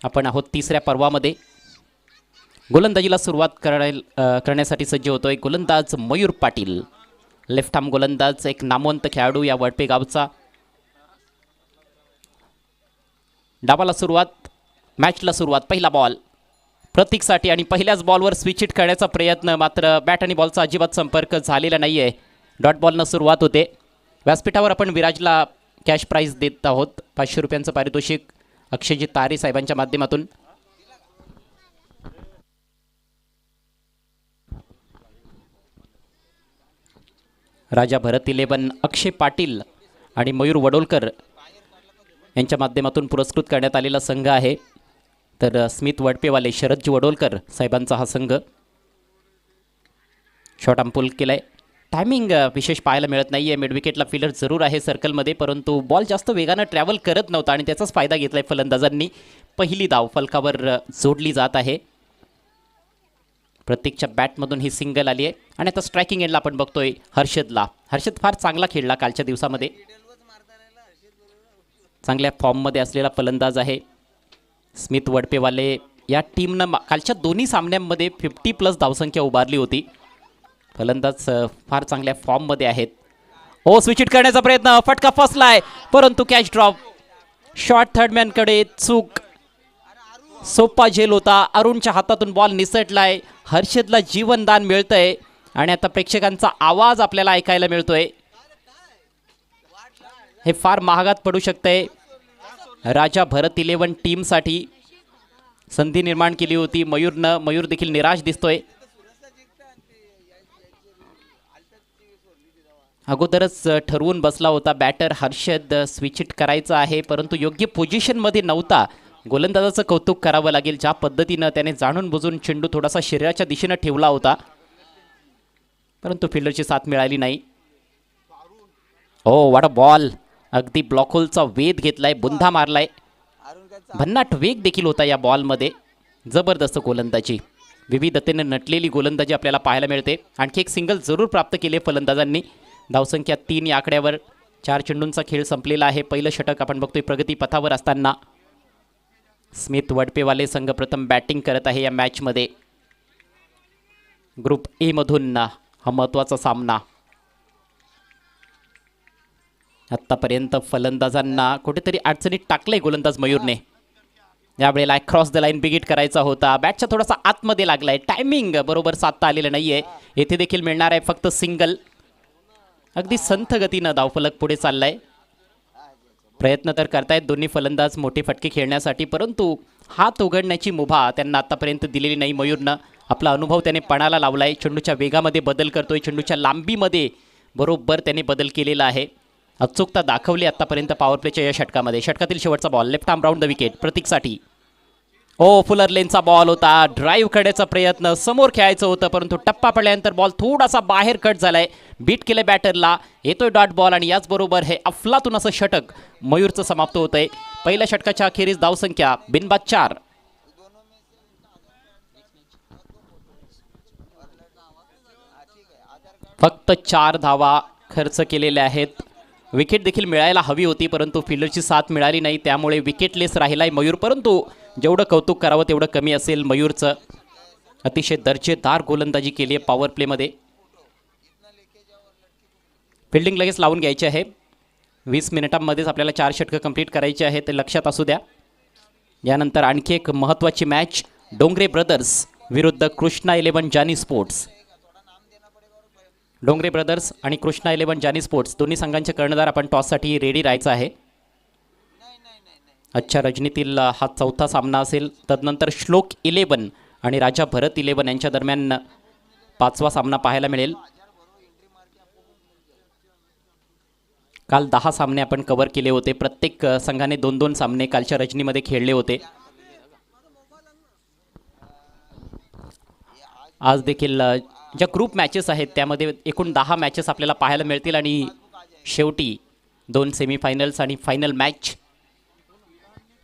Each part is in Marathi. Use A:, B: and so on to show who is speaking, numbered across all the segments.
A: आपण आहोत तिसऱ्या पर्वामध्ये. गोलंदाजीला सुरुवात करण्यासाठी सज्ज होतोय गोलंदाज मयूर पाटील. लेफ्ट आर्म गोलंदाज, एक नामवंत खेळाडू या वडपे गावचा. डावाला सुरुवात, मॅचला सुरुवात. पहिला बॉल प्रतीकसाठी आणि पहिल्याच बॉलवर स्विच हिट करण्याचा प्रयत्न, मात्र बॅट आणि बॉलचा अजिबात संपर्क झालेला नाही आहे. डॉट बॉलनं सुरुवात होते. व्यासपीठावर आपण विराजला कॅश प्राईज देत आहोत. 500 रुपयांचं पारितोषिक अक्षयजी तारे साहेबांच्या माध्यमातून. राजा भरत 11, अक्षय पाटील आणि मयूर वडोलकर यांच्या माध्यमातून पुरस्कृत करण्यात आलेला संघ आहे. तर स्मित वडपेवाले, शरदजी वडोलकर साहेबांचा हा संघ. शॉट अंपुल केलाय. टायमिंग विशेष पाहायला मिळत नाही आहे. मिड विकेटला फिलर जरूर आहे सर्कलमध्ये, परंतु बॉल जास्त वेगानं ट्रॅव्हल करत नव्हता आणि त्याचाच फायदा घेतलाय फलंदाजांनी. पहिली धाव फलकावर जोडली जात आहे. प्रत्येकच्या बॅटमधून ही सिंगल आली आहे. आणि आता स्ट्रायकिंग एंडला आपण बघतोय हर्षदला. हर्षद फार चांगला खेळला कालच्या दिवसामध्ये. चांगल्या फॉर्ममध्ये असलेला फलंदाज आहे. स्मित वडपेवाले या टीमनं कालच्या दोन्ही सामन्यांमध्ये 50+ धावसंख्या उभारली होती. फलंदाज फार चांगल्या फॉर्ममध्ये आहेत. स्विच हिट करण्याचा प्रयत्न, फटका फसलाय परंतु कॅच ड्रॉप. शॉट थर्डमॅनकडे चूक. सोपा झेल होता. अरुणच्या हातातून बॉल निसटलाय. हर्षदला जीवनदान मिळतंय आणि आता प्रेक्षकांचा आवाज आपल्याला ऐकायला मिळतोय. हे फार महागात पडू शकतंय. राजा भरत 11 टीमसाठी संधी निर्माण केली होती मयूर देखील निराश दिसतोय. अगोदरच ठरवून बसला होता बॅटर हर्षद स्विच हिट करायचा आहे, परंतु योग्य पोझिशनमध्ये नव्हता. गोलंदाजाचं कौतुक करावं लागेल, ज्या पद्धतीनं त्याने जाणून बुजून चेंडू थोडासा शरीराच्या दिशेनं ठेवला होता, परंतु फिल्डरची साथ मिळाली नाही. What a ball. अगदी ब्लॉक होलचा वेध घेतलाय, बुंधा मारलाय. भन्नाट वेग देखील होता या बॉलमध्ये. जबरदस्त गोलंदाजी, विविधतेने नटलेली गोलंदाजी आपल्याला पाहायला मिळते. आणखी एक सिंगल जरूर प्राप्त केले फलंदाजांनी. धावसंख्या 3 या आकड्यावर 4 चेंडूंचा खेळ संपलेला आहे. पहिलं षटक आपण बघतोय प्रगती पथावर असताना. स्मित वडपेवाले संघ प्रथम बॅटिंग करत आहे या मॅचमध्ये. ग्रुप ए मधून हा महत्त्वाचा सामना. आत्तापर्यंत फलंदाजांना कुठेतरी अडचणीत टाकलंय गोलंदाज मयूरने. यावेळेला क्रॉस द लाईन बिगिट करायचा होता. बॅटच्या थोडासा आतमध्ये लागलाय. टायमिंग बरोबर साधता आलेलं नाहीये. येथे देखील मिळणार आहे फक्त सिंगल. अगदी संथ गतीनं धावफलक पुढे चाललाय. प्रयत्न तर करतायत दोन्ही फलंदाज मोठे फटके खेळण्यासाठी, परंतु हात उघडण्याची मुभा त्यांना आतापर्यंत दिलेली नाही. मयूरनं आपला अनुभव त्याने पणाला लावलाय. चेंडूच्या वेगामध्ये बदल करतोय, चेंडूच्या लांबीमध्ये बरोबर त्याने बदल केलेला आहे. अचूकता दाखवली आतापर्यंत पॉवर प्लेच्या या षटकामध्ये. षटकातील शेवटचा ball left arm round the wicket प्रतीकसाठी. फुलर लेनचा बॉल होता. ड्राईव्ह करण्याचा प्रयत्न, समोर खेळायचं होतं, परंतु टप्पा पडल्यानंतर बॉल थोडासा बाहेर कट झालाय. बीट केलं बॅटरला. येतोय डॉट बॉल आणि याचबरोबर हे अफलातून असं षटक मयूरचं समाप्त होतंय. पहिल्या षटकाच्या अखेरीस धावसंख्या बिनबाद 4. फक्त 4 धावा खर्च केलेल्या आहेत. विकेट देखील मिळायला हवी होती, परंतु फिल्डरची साथ मिळाली नाही, त्यामुळे विकेटलेस राहिलाय मयूर. परंतु जेवढं कौतुक करावं तेवढं कमी असेल. मयूरचं अतिशय दर्जेदार गोलंदाजी केली आहे पॉवर प्लेमध्ये. फिल्डिंग लगेच लावून घ्यायची आहे. 20 मिनिटांमध्येच आपल्याला 4 षटकं कंप्लीट करायची आहे, ते लक्षात असू द्या. यानंतर आणखी एक महत्त्वाची मॅच, डोंगरे ब्रदर्स विरुद्ध कृष्णा 11 जानी स्पोर्ट्स. डोंगरे ब्रदर्स आणि कृष्णा 11 जानी स्पोर्ट्स दोन्ही संघांचे कर्णधार आपण टॉससाठी रेडी राहायचं आहे. आजच्या रजनीतील हा चौथा सामना असेल. तदनंतर श्लोक 11 आणि राजा भरत 11 यांच्या दरम्यान 5वा सामना पाहायला मिळेल. काल 10 सामने आपण कव्हर केले होते. प्रत्येक संघाने 2-2 सामने कालच्या रजनीमध्ये खेळले होते. आज देखील ज्या ग्रुप मॅचेस आहेत त्यामध्ये एकूण 10 मॅचेस आपल्याला पाहायला मिळतील आणि शेवटी 2 सेमीफायनल्स आणि फायनल मॅच.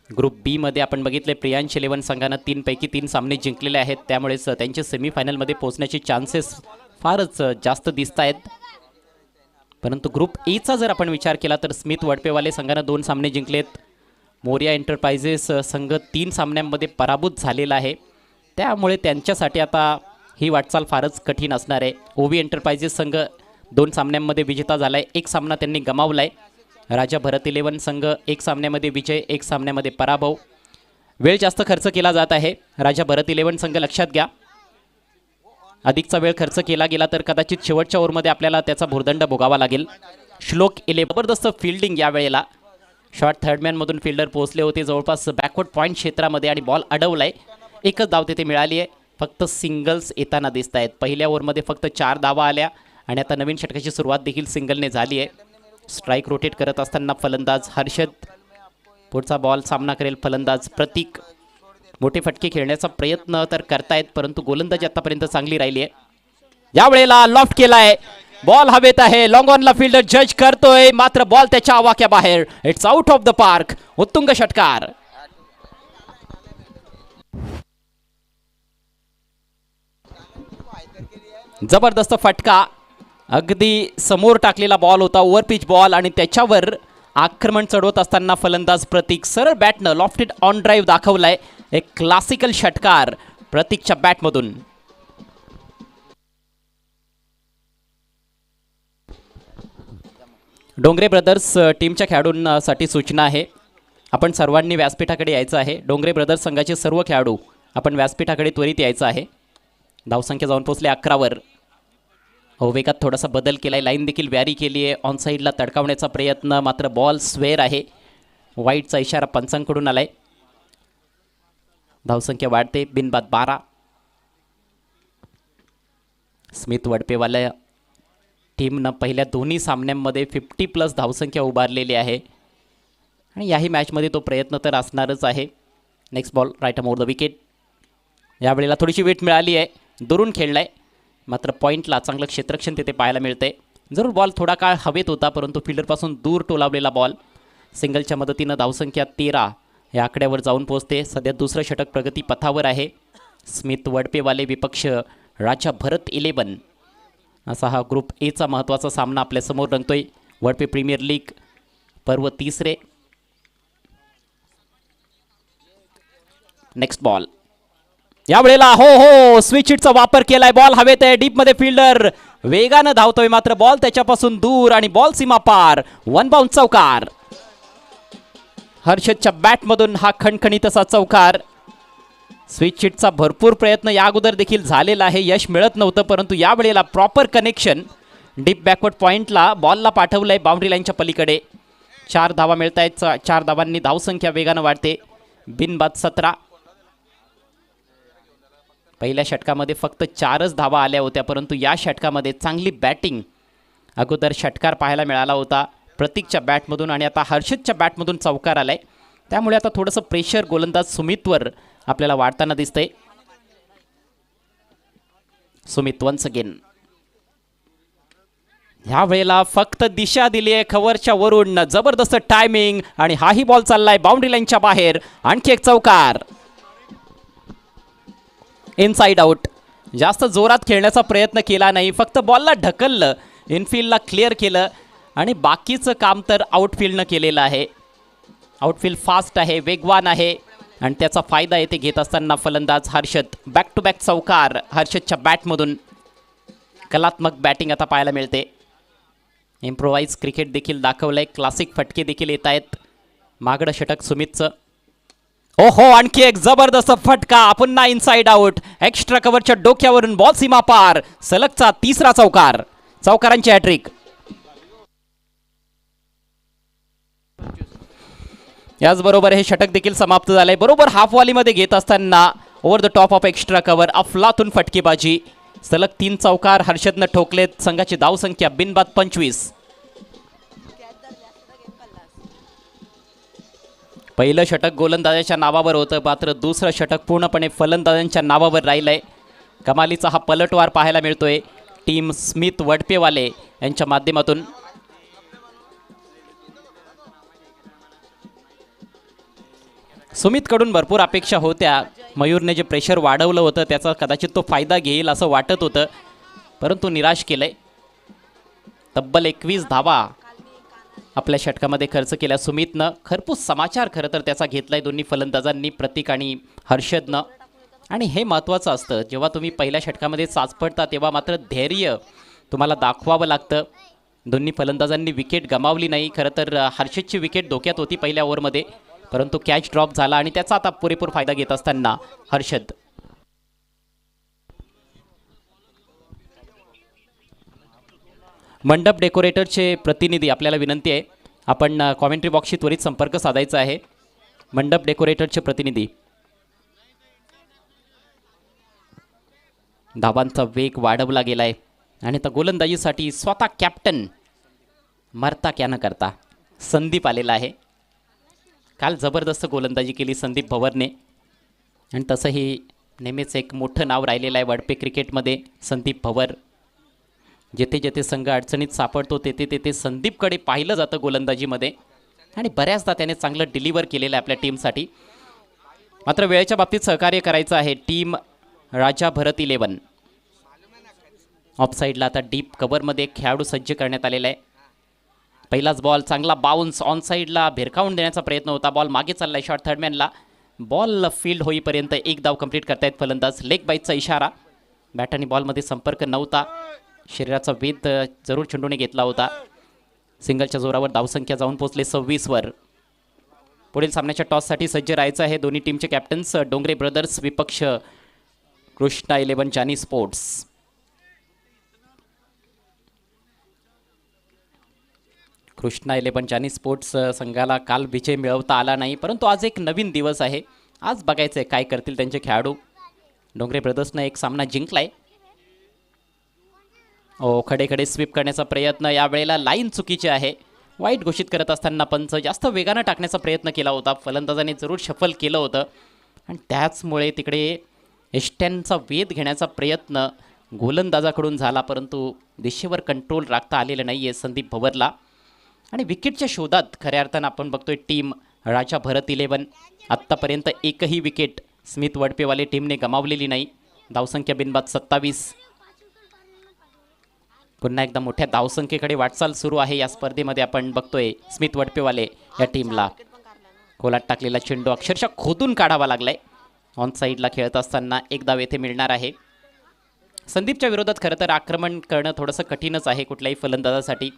A: ग्रुप बी मध्ये आपण बघितले प्रियांश 11 संघानं 3 पैकी 3 सामने जिंकलेले आहेत, त्यामुळेच त्यांचे सेमीफायनलमध्ये पोहोचण्याचे चान्सेस फारच जास्त दिसत आहेत. परंतु ग्रुप एचा जर आपण विचार केला तर स्मित वडपेवाले संघानं 2 सामने जिंकलेत. मोरिया एंटरप्राइजेस संघ 3 सामन्यांमध्ये पराभूत झालेला आहे, त्यामुळे त्यांच्यासाठी आता ही वाटचाल फारच कठीण असणार आहे. ओवी एंटरप्राइजेस संघ 2 सामन्यांमध्ये विजेता झाला आहे, 1 सामना त्यांनी गमावला आहे. राजा भरत 11 संघ 1 सामन्यामध्ये विजय, 1 सामन्यामध्ये पराभव. वेळ जास्त खर्च केला जात आहे. राजा भरत 11 संघ लक्षात घ्या, अधिकचा वेळ खर्च केला गेला तर कदाचित शेवटच्या ओव्हरमध्ये आपल्याला त्याचा भुर्दंड भोगावा लागेल. श्लोक 11 जबरदस्त फिल्डिंग यावेळेला. शॉर्ट थर्डमॅनमधून फिल्डर पोहोचले होते जवळपास बॅकवर्ड पॉईंट क्षेत्रामध्ये आणि बॉल अडवलाय. एकच धाव तिथे मिळाली आहे. फक्त सिंगल्स येताना दिसत आहेत. पहिल्या ओव्हरमध्ये फक्त 4 धावा आल्या आणि आता नवीन षटकाची सुरुवात देखील सिंगलने झाली आहे. स्ट्राईक रोटेट करत असताना फलंदाज हर्षद, पुढचा बॉल सामना करेल फलंदाज प्रतीक. मोठे फटके खेळण्याचा प्रयत्न तर करतायत, परंतु गोलंदाजी आतापर्यंत चांगली राहिली आहे. यावेळेला लॉफ्ट केलाय, बॉल हवेत आहे. लॉंग ऑनला फिल्डर जज करतोय, मात्र बॉल त्याच्या आवाक्याबाहेर. It's out of the park. उत्तुंग षटकार. जबरदस्त फटका, अगदी समोर टाकलेला बॉल होता, ओव्हर पिच बॉल, आणि त्याच्यावर आक्रमण चढवत असताना फलंदाज प्रतीक सरळ बॅटनं लॉफ्टेड ऑन ड्राईव्ह दाखवलाय. एक क्लासिकल षटकार प्रतीकच्या बॅटमधून. डोंगरे ब्रदर्स टीमच्या खेळाडूंसाठी सूचना आहे, आपण सर्वांनी व्यासपीठाकडे यायचं आहे. डोंगरे ब्रदर्स संघाचे सर्व खेळाडू आपण व्यासपीठाकडे त्वरित यायचं आहे. धावसंख्या जाऊन पोहोचले 11वर. वेगात थोडासा बदल केलाय, लाईन देखील व्यारी केली आहे. ऑन साईडला तडकावण्याचा प्रयत्न, मात्र बॉल स्वेअर आहे. वाईटचा इशारा पंचांकडून आलाय. धावसंख्या वाढते, बिनबाद 12. स्मिथ वडपेवाल्या टीमनं पहिल्या दोन्ही सामन्यांमध्ये 50+ धावसंख्या उभारलेली आहे आणि याही मॅचमध्ये तो प्रयत्न तर असणारच आहे. नेक्स्ट बॉल राईट अमोर द विकेट. यावेळेला थोडीशी वेट मिळाली आहे, दुरून खेळलाय, मात्र पॉईंटला चांगलं क्षेत्रक्षण तिथे पाहायला मिळते. जरूर बॉल थोडा काळ हवेत होता, परंतु फिल्डरपासून दूर टोलावलेला बॉल. सिंगलच्या मदतीनं धावसंख्या 13 या आकड्यावर जाऊन पोहोचते. सध्या दुसरं षटक प्रगती पथावर आहे. स्मिथ वडपेवाले विपक्ष राजा भरत 11. असा हा ग्रुप एचा महत्त्वाचा सामना आपल्यासमोर रंगतोय. वडपे प्रीमियर लीग पर्व 3रे. Next ball. यावेळेला हो स्विच हिटचा वापर केलाय. बॉल हवेत आहे, डीपमध्ये फिल्डर वेगानं धावतोय, मात्र बॉल त्याच्यापासून दूर आणि बॉल सीमा पार. 1 बाउंड चौकार. हर्षदच्या बॅटमधून हा खणखणीत असा चौकार. स्विच हिटचा भरपूर प्रयत्न या अगोदर देखील झालेला आहे, यश मिळत नव्हतं, परंतु यावेळेला प्रॉपर कनेक्शन डीप बॅकवर्ड पॉइंटला बॉलला पाठवलंय बाउंड्री लाईनच्या पलीकडे. 4 धावा मिळत आहेत. 4 धावांनी धावसंख्या वेगानं वाढते. बिनबाद 17. पहिल्या षटकामध्ये फक्त 4च धावा आल्या होत्या, परंतु या षटकामध्ये चांगली बॅटिंग अगोदर षटकार पाहायला मिळाला होता प्रतीकच्या बॅटमधून आणि आता हर्षदच्या बॅटमधून चौकार आलाय. त्यामुळे आता थोडंसं प्रेशर गोलंदाज सुमितवर आपल्याला वाढताना दिसतंय. Sumit once again. ह्या वेळेला फक्त दिशा दिली आहे कव्हरच्या वरून. जबरदस्त टायमिंग आणि हाही बॉल चाललाय बाउंड्री लाईनच्या बाहेर. आणखी एक चौकार. Inside out. जास्त जोरात खेळण्याचा प्रयत्न केला नाही, फक्त बॉलला ढकललं, इनफिल्डला क्लिअर केलं आणि बाकीचं काम तर आउटफिल्डनं केलेलं आहे. आउटफिल्ड फास्ट आहे, वेगवान आहे आणि त्याचा फायदा येथे घेत असताना फलंदाज हर्षद. बॅक टू बॅक चौकार हर्षदच्या बॅटमधून. कलात्मक बॅटिंग आता पाहायला मिळते. इम्प्रोवाइज क्रिकेट देखील दाखवलंय, क्लासिक फटके देखील येत आहेत. मागडं षटक सुमितचं. ओहो, आणखी एक जबरदस्त फटका. पुन्हा इनसाइड आउट. एक्स्ट्रा कव्हरच्या डोक्यावरून बॉल सीमा पार. सलगचा 3रा चौकार. चौकारांची हॅट्रिक. याचबरोबर हे षटक देखील समाप्त झालंय. बरोबर हाफ वॉलीमध्ये घेत असताना over the top of extra cover अफलातून फटकेबाजी. सलग 3 चौकार हर्षदनं ठोकलेत. संघाची धावसंख्या बिनबाद 25. पहिलं षटक गोलंदाजाच्या नावावर होतं, मात्र दुसरं षटक पूर्णपणे फलंदाजांच्या नावावर राहिलंय. कमालीचा हा पलटवार पाहायला मिळतोय टीम स्मिथ वडपेवाले यांच्या माध्यमातून. सुमितकडून भरपूर अपेक्षा होत्या. मयूरने जे प्रेशर वाढवलं होतं त्याचा कदाचित तो फायदा घेईल असं वाटत होतं, परंतु निराश केलंय. तब्बल 21 धावा आपल्या षटकामध्ये खर्च केला सुमितनं. खरपूस समाचार खरं तर त्याचा घेतलाय दोन्ही फलंदाजांनी, प्रतीक आणि हर्षदनं. आणि हे महत्त्वाचं असतं, जेव्हा तुम्ही पहिल्या षटकामध्ये चाचपडता तेव्हा मात्र धैर्य तुम्हाला दाखवावं लागतं. दोन्ही फलंदाजांनी विकेट गमावली नाही. खरं तर हर्षदची विकेट धोक्यात होती पहिल्या ओव्हरमध्ये, परंतु कॅच ड्रॉप झाला आणि त्याचा आता पुरेपूर फायदा घेत असताना हर्षद. मंडप डेकोरेटरचे प्रतिनिधी, आपल्याला विनंती आहे आपण कॉमेंट्री बॉक्सशी त्वरित संपर्क साधायचा आहे. मंडप डेकोरेटरचे प्रतिनिधी. धावांचा वेग वाढवला गेलाय आणि आता गोलंदाजीसाठी स्वतः कॅप्टन मरता क्या न करता संदीप आलेला आहे. काल जबरदस्त गोलंदाजी केली संदीप भवरने आणि तसंही नेहमीच एक मोठं नाव राहिलेलं आहे वडपे क्रिकेटमध्ये संदीप भवर. जेथे जेथे संघ अडचणीत सापडतो तेथे तेथे संदीपकडे पाहिलं जातं गोलंदाजीमध्ये आणि बऱ्याचदा त्याने चांगलं डिलिव्हर केलेलं आहे आपल्या टीमसाठी. मात्र वेळेच्या बाबतीत सहकार्य करायचं आहे. टीम राजा भरत 11 ऑफसाईडला आता डीप कव्हरमध्ये खेळाडू सज्ज करण्यात आलेला आहे. पहिलाच बॉल चांगला बाउन्स ऑन साईडला भिरकावून देण्याचा प्रयत्न होता. बॉल मागे चाललाय शॉर्ट थर्डमॅनला. बॉल फील्ड होईपर्यंत एक धाव कंप्लीट करतायत फलंदाज. लेग बाईटचा इशारा. बॅट आणि बॉलमध्ये संपर्क नव्हता. शरीराचा वेध जरूर चेंडूने घेतला होता. सिंगलच्या जोरावर धावसंख्या जाऊन पोहोचले 26 वर. पुढील सामन्याच्या टॉससाठी सज्ज राहायचं आहे दोन्ही टीमचे कॅप्टन्स. डोंगरे ब्रदर्स विपक्ष कृष्णा 11 जानी स्पोर्ट्स. कृष्णा 11 जानी स्पोर्ट्स संघाला काल विजय मिळवता आला नाही, परंतु आज एक नवीन दिवस आहे. आज बघायचं आहे काय करतील त्यांचे खेळाडू. डोंगरे ब्रदर्सनं एक सामना जिंकलाय. खडे खडे स्वीप करण्याचा प्रयत्न, यावेळेला लाईन चुकीची आहे. वाईट घोषित करत असताना पंच जास्त वेगानं टाकण्याचा प्रयत्न केला होता. फलंदाजाने जरूर शफल केलं होतं आणि त्याचमुळे तिकडे एस्टॅनचा वेध घेण्याचा प्रयत्न गोलंदाजाकडून झाला, परंतु दिशेवर कंट्रोल राखता आलेलं नाही आहे संदीप भवरला. आणि विकेटच्या शोधात खऱ्या अर्थानं आपण बघतोय टीम राजा भरत 11. आत्तापर्यंत एकही विकेट स्मिथ वडपेवाले टीमने गमावलेली नाही. धावसंख्या बिनबाद 27. पुन्हा एकदा मोठ्या धावसंख्येकडे वाटचाल सुरू आहे या स्पर्धेमध्ये. आपण बघतोय स्मिथ वडपेवाले या टीमला खोलात टाकलेला चेंडू अक्षरशः खोदून काढावा लागलाय. ऑन साईडला खेळत असताना एक धाव येथे मिळणार आहे. संदीपच्या विरोधात खरं तर आक्रमण करणं थोडंसं कठीणच आहे कुठल्याही फलंदाजासाठी,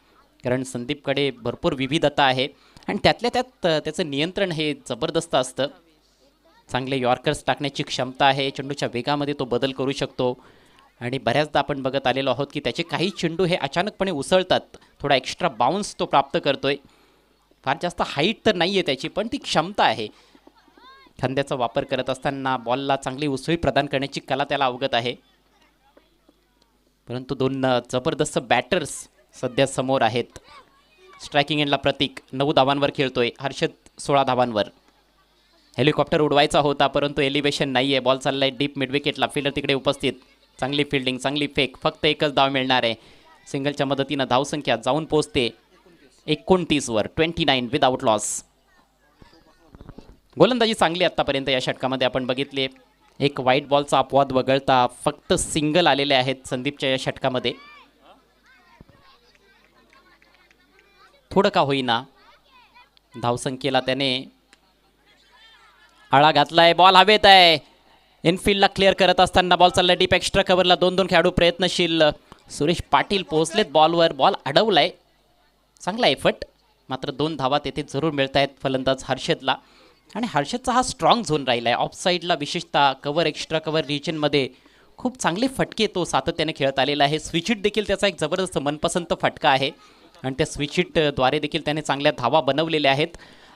A: कारण संदीपकडे भरपूर विविधता आहे आणि त्यातल्या त्यात त्याचं नियंत्रण हे जबरदस्त असतं. चांगले यॉर्कर्स टाकण्याची क्षमता आहे. चेंडूच्या वेगामध्ये तो बदल करू शकतो आणि बऱ्याचदा आपण बघत आलेलो आहोत की त्याचे काही चेंडू हे अचानकपणे उसळतात. थोडा एक्स्ट्रा बाउन्स तो प्राप्त करतोय. फार जास्त हाईट तर नाही आहे त्याची, पण ती क्षमता आहे. खांद्याचा वापर करत असताना बॉलला चांगली उसळी प्रदान करण्याची कला त्याला अवगत आहे. परंतु दोन जबरदस्त बॅटर्स सध्या समोर आहेत. स्ट्रायकिंग एंडला प्रतीक 9 धावांवर खेळतोय. हर्षद 16 धावांवर. हेलिकॉप्टर उडवायचा होता परंतु एलिव्हेशन नाही आहे. बॉल चाललाय डीप मिड विकेटला. फिल्डर तिकडे उपस्थित. चांगली फिल्डिंग, चांगली फेक. फक्त एकच धाव मिळणार आहे. सिंगलच्या मदतीनं धावसंख्या जाऊन पोहोचते 29 वर. 29 विदाउट लॉस. गोलंदाजी चांगली आतापर्यंत या षटकामध्ये आपण बघितले. एक वाईट बॉलचा अपवाद वगळता फक्त सिंगल आलेले आहेत संदीपच्या या षटकामध्ये. थोडं का होईना धावसंख्येला त्याने आळा घातलाय. बॉल हवेत आहे. इनफिल्डला क्लिअर करत असताना बॉल चाललाय डीप एक्स्ट्रा कव्हरला. 2 खेळाडू प्रयत्नशील. सुरेश पाटील पोहोचलेत बॉलवर. बॉल अडवलाय. चांगला एफर्ट. मात्र 2 धावा तेथे जरूर मिळत आहेत फलंदाज हर्षदला. आणि हर्षदचा हा स्ट्रॉंग झोन राहिला आहे. ऑफ साईडला विशेषतः कव्हर एक्स्ट्रा कव्हर रिजनमध्ये खूप चांगले फटके तो सातत्याने खेळत आलेला आहे. स्विच हिट देखील त्याचा एक जबरदस्त मनपसंत फटका आहे आणि त्या स्विच हिटद्वारे देखील त्याने चांगल्या धावा बनवलेल्या आहेत.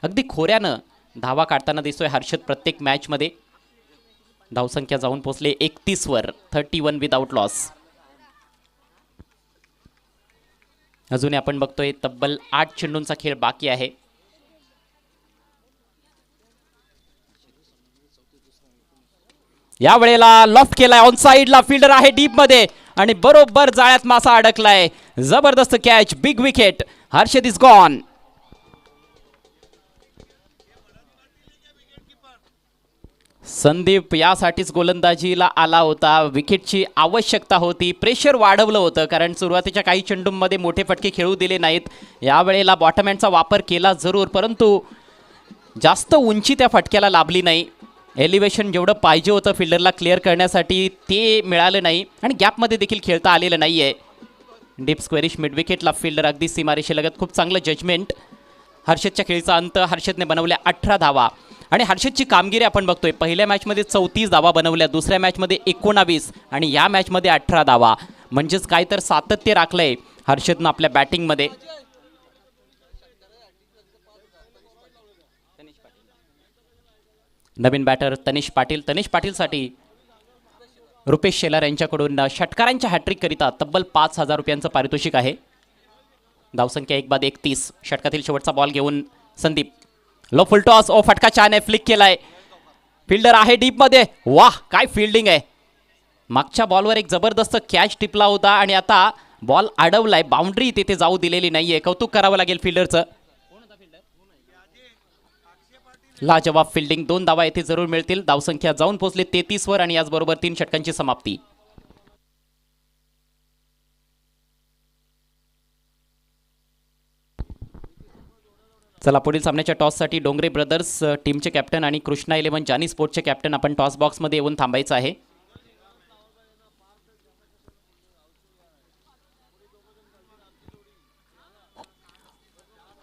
A: अगदी खोऱ्यानं धावा काढताना दिसतोय हर्षद प्रत्येक मॅचमध्ये. धावसंख्या जाऊन पोहोचले 31 वर. 31 विदाउट लॉस. अजूनही आपण बघतोय तब्बल 8 चेंडूंचा खेळ बाकी आहे. या वेळेला लॉफ्ट केलाय. ऑन साइडला फिल्डर आहे डीप मध्ये आणि बरोबर जाळ्यात मासा अडकलाय. जबरदस्त catch. Big wicket. Harshad is gone. Sandeep यासाठीच गोलंदाजीला आला होता. विकेटची आवश्यकता होती, प्रेशर वाढवलं होतं कारण सुरुवातीच्या काही चेंडूंमध्ये मोठे फटके खेळू दिले नाहीत. यावेळेला बॉटमहँडचा वापर केला जरूर, परंतु जास्त उंची त्या फटक्याला लाभली नाही. एलिव्हेशन जेवढं पाहिजे होतं फिल्डरला क्लिअर करण्यासाठी ते मिळालं नाही आणि गॅपमध्ये देखील खेळता आलेलं नाही आहे. डीप स्क्वेरिश मिड विकेटला फिल्डर अगदी सीमारेषेलगत. खूप चांगलं जजमेंट. हर्षदच्या खेळीचा अंत. हर्षदने बनवल्या 18 धावा आणि हर्षदची कामगिरी आपण बघतोय. पहिल्या मॅचमध्ये 34 धावा बनवल्या, दुसऱ्या मॅचमध्ये 19 आणि या मॅचमध्ये 18 धावा. म्हणजेच काय तर सातत्य राखलंय हर्षदनं आपल्या बॅटिंगमध्ये. नवीन बॅटर तनिष पाटील. तनिष पाटीलसाठी रुपेश शेलार यांच्याकडून षटकारांच्या हॅट्रिक करिता तब्बल 5,000 रुपयांचं पारितोषिक आहे. धावसंख्या 1/31. षटकातील शेवटचा बॉल घेऊन संदीप. Low full toss. ओ फटका छान आहे, फ्लिक केलाय. फिल्डर आहे डीप मध्ये. वाह काय फिल्डिंग आहे. मागच्या बॉलवर एक जबरदस्त कॅच टिपला होता आणि आता बॉल अडवलाय. बाउंड्री तिथे जाऊ दिलेली नाहीये. कौतुक करावं लागेल फिल्डरचं. लाजवाब फिल्डिंग. 2 धावा येथे जरूर मिळतील. धावसंख्या जाऊन पोहोचली 33 वर आणि याचबरोबर 3 षटकांची समाप्ती. चला पुढील सामन्याच्या टॉससाठी डोंगरे ब्रदर्स टीमचे कॅप्टन आणि कृष्णा 11 जानी स्पोर्ट्सचे कॅप्टन आपण टॉस बॉक्समध्ये येऊन थांबायचं आहे.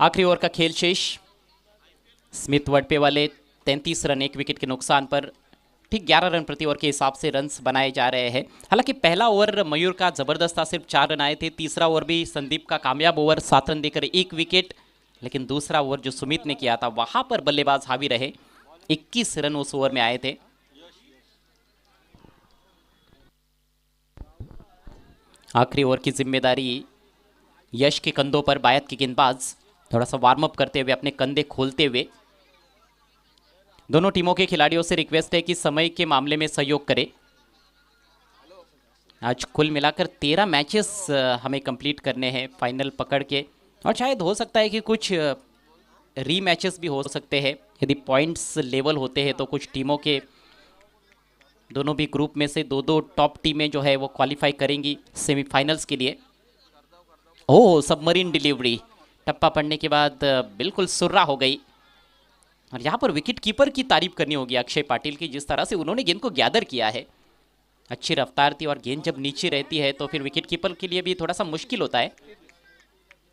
A: आखिरी ओवर का खेल शेष. स्मिथ वडपे वाले 33 रन 1 विकेट के नुकसान पर ठीक 11 रन प्रति ओवर के हिसाब से रन्स बनाए जा रहे हैं. हालांकि पहला ओवर मयूर का ज़बरदस्त था, सिर्फ 4 रन आए थे. तीसरा ओवर भी संदीप का कामयाब ओवर 7 रन देकर 1 विकेट. लेकिन दूसरा ओवर जो सुमित ने किया था वहां पर बल्लेबाज हावी रहे. 21 रन उस ओवर में आए थे. आखिरी ओवर की जिम्मेदारी यश के कंधों पर. बायत के गेंदबाज थोड़ा सा वार्म अप करते हुए, अपने कंधे खोलते हुए. दोनों टीमों के खिलाड़ियों से रिक्वेस्ट है कि समय के मामले में सहयोग करें. आज कुल मिलाकर 13 मैचेस हमें कंप्लीट करने हैं फाइनल पकड़ के, और शायद हो सकता है कि कुछ री मैचेस भी हो सकते हैं. यदि पॉइंट्स लेवल होते हैं तो कुछ टीमों के दोनों भी ग्रुप में से 2-2 टॉप टीमें जो है वो क्वालिफाई करेंगी सेमीफाइनल्स के लिए. ओह सबमरीन डिलीवरी. टप्पा पड़ने के बाद बिल्कुल सुर्रा हो गई. और यहाँ पर विकेट कीपर की तारीफ करनी होगी अक्षय पाटिल की, जिस तरह से उन्होंने गेंद को गैदर किया है. अच्छी रफ्तार थी और गेंद जब नीचे रहती है तो फिर विकेट कीपर के लिए भी थोड़ा सा मुश्किल होता है.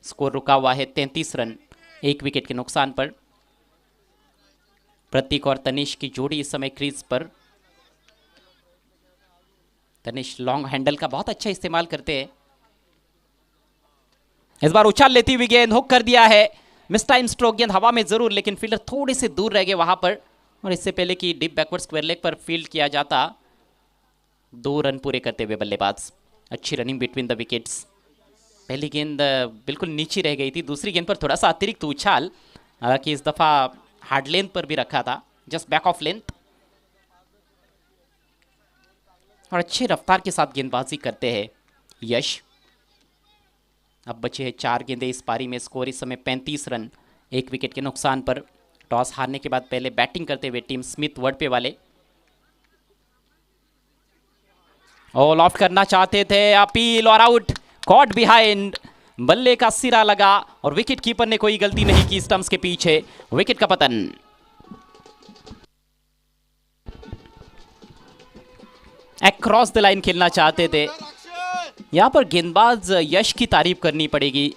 A: स्कोर रुका हुआ है 33 रन 1 विकेट के नुकसान पर. प्रतीक और तनिष की जोड़ी इस समय क्रीज पर. तनिष लॉन्ग हैंडल का बहुत अच्छा इस्तेमाल करते हैं. इस बार उछाल लेती हुई गेंद हुक कर दिया है. Miss time stroke. गेंद हवा में जरूर, लेकिन फील्डर थोड़े से दूर रह गए वहां पर. और इससे पहले कि डीप बैकवर्ड स्क्वायर लेग पर फील्ड किया जाता, 2 रन पूरे करते हुए बल्लेबाज. अच्छी रनिंग बिटवीन द विकेट्स. पहली गेंद बिल्कुल नीचे रह गई थी, दूसरी गेंद पर थोड़ा सा अतिरिक्त उछाल. हालांकि इस दफा हार्ड लेंथ पर भी रखा था, जस्ट बैक ऑफ लेंथ. और अच्छी रफ्तार के साथ गेंदबाजी करते हैं यश. अब बचे हैं 4 गेंदें इस पारी में. स्कोर इस समय 35 रन 1 विकेट के नुकसान पर. टॉस हारने के बाद पहले बैटिंग करते हुए टीम स्मिथ वडपे वाले. ऑल ऑफ करना चाहते थे, अपील और आउट. Caught behind. बल्ले का सिरा लगा और विकेट कीपर ने कोई गलती नहीं की. स्टंप्स के पीछे विकेट का पतन. अक्रॉस द लाइन खेलना चाहते थे. यहाँ पर गेंदबाज यश की तारीफ करनी पड़ेगी.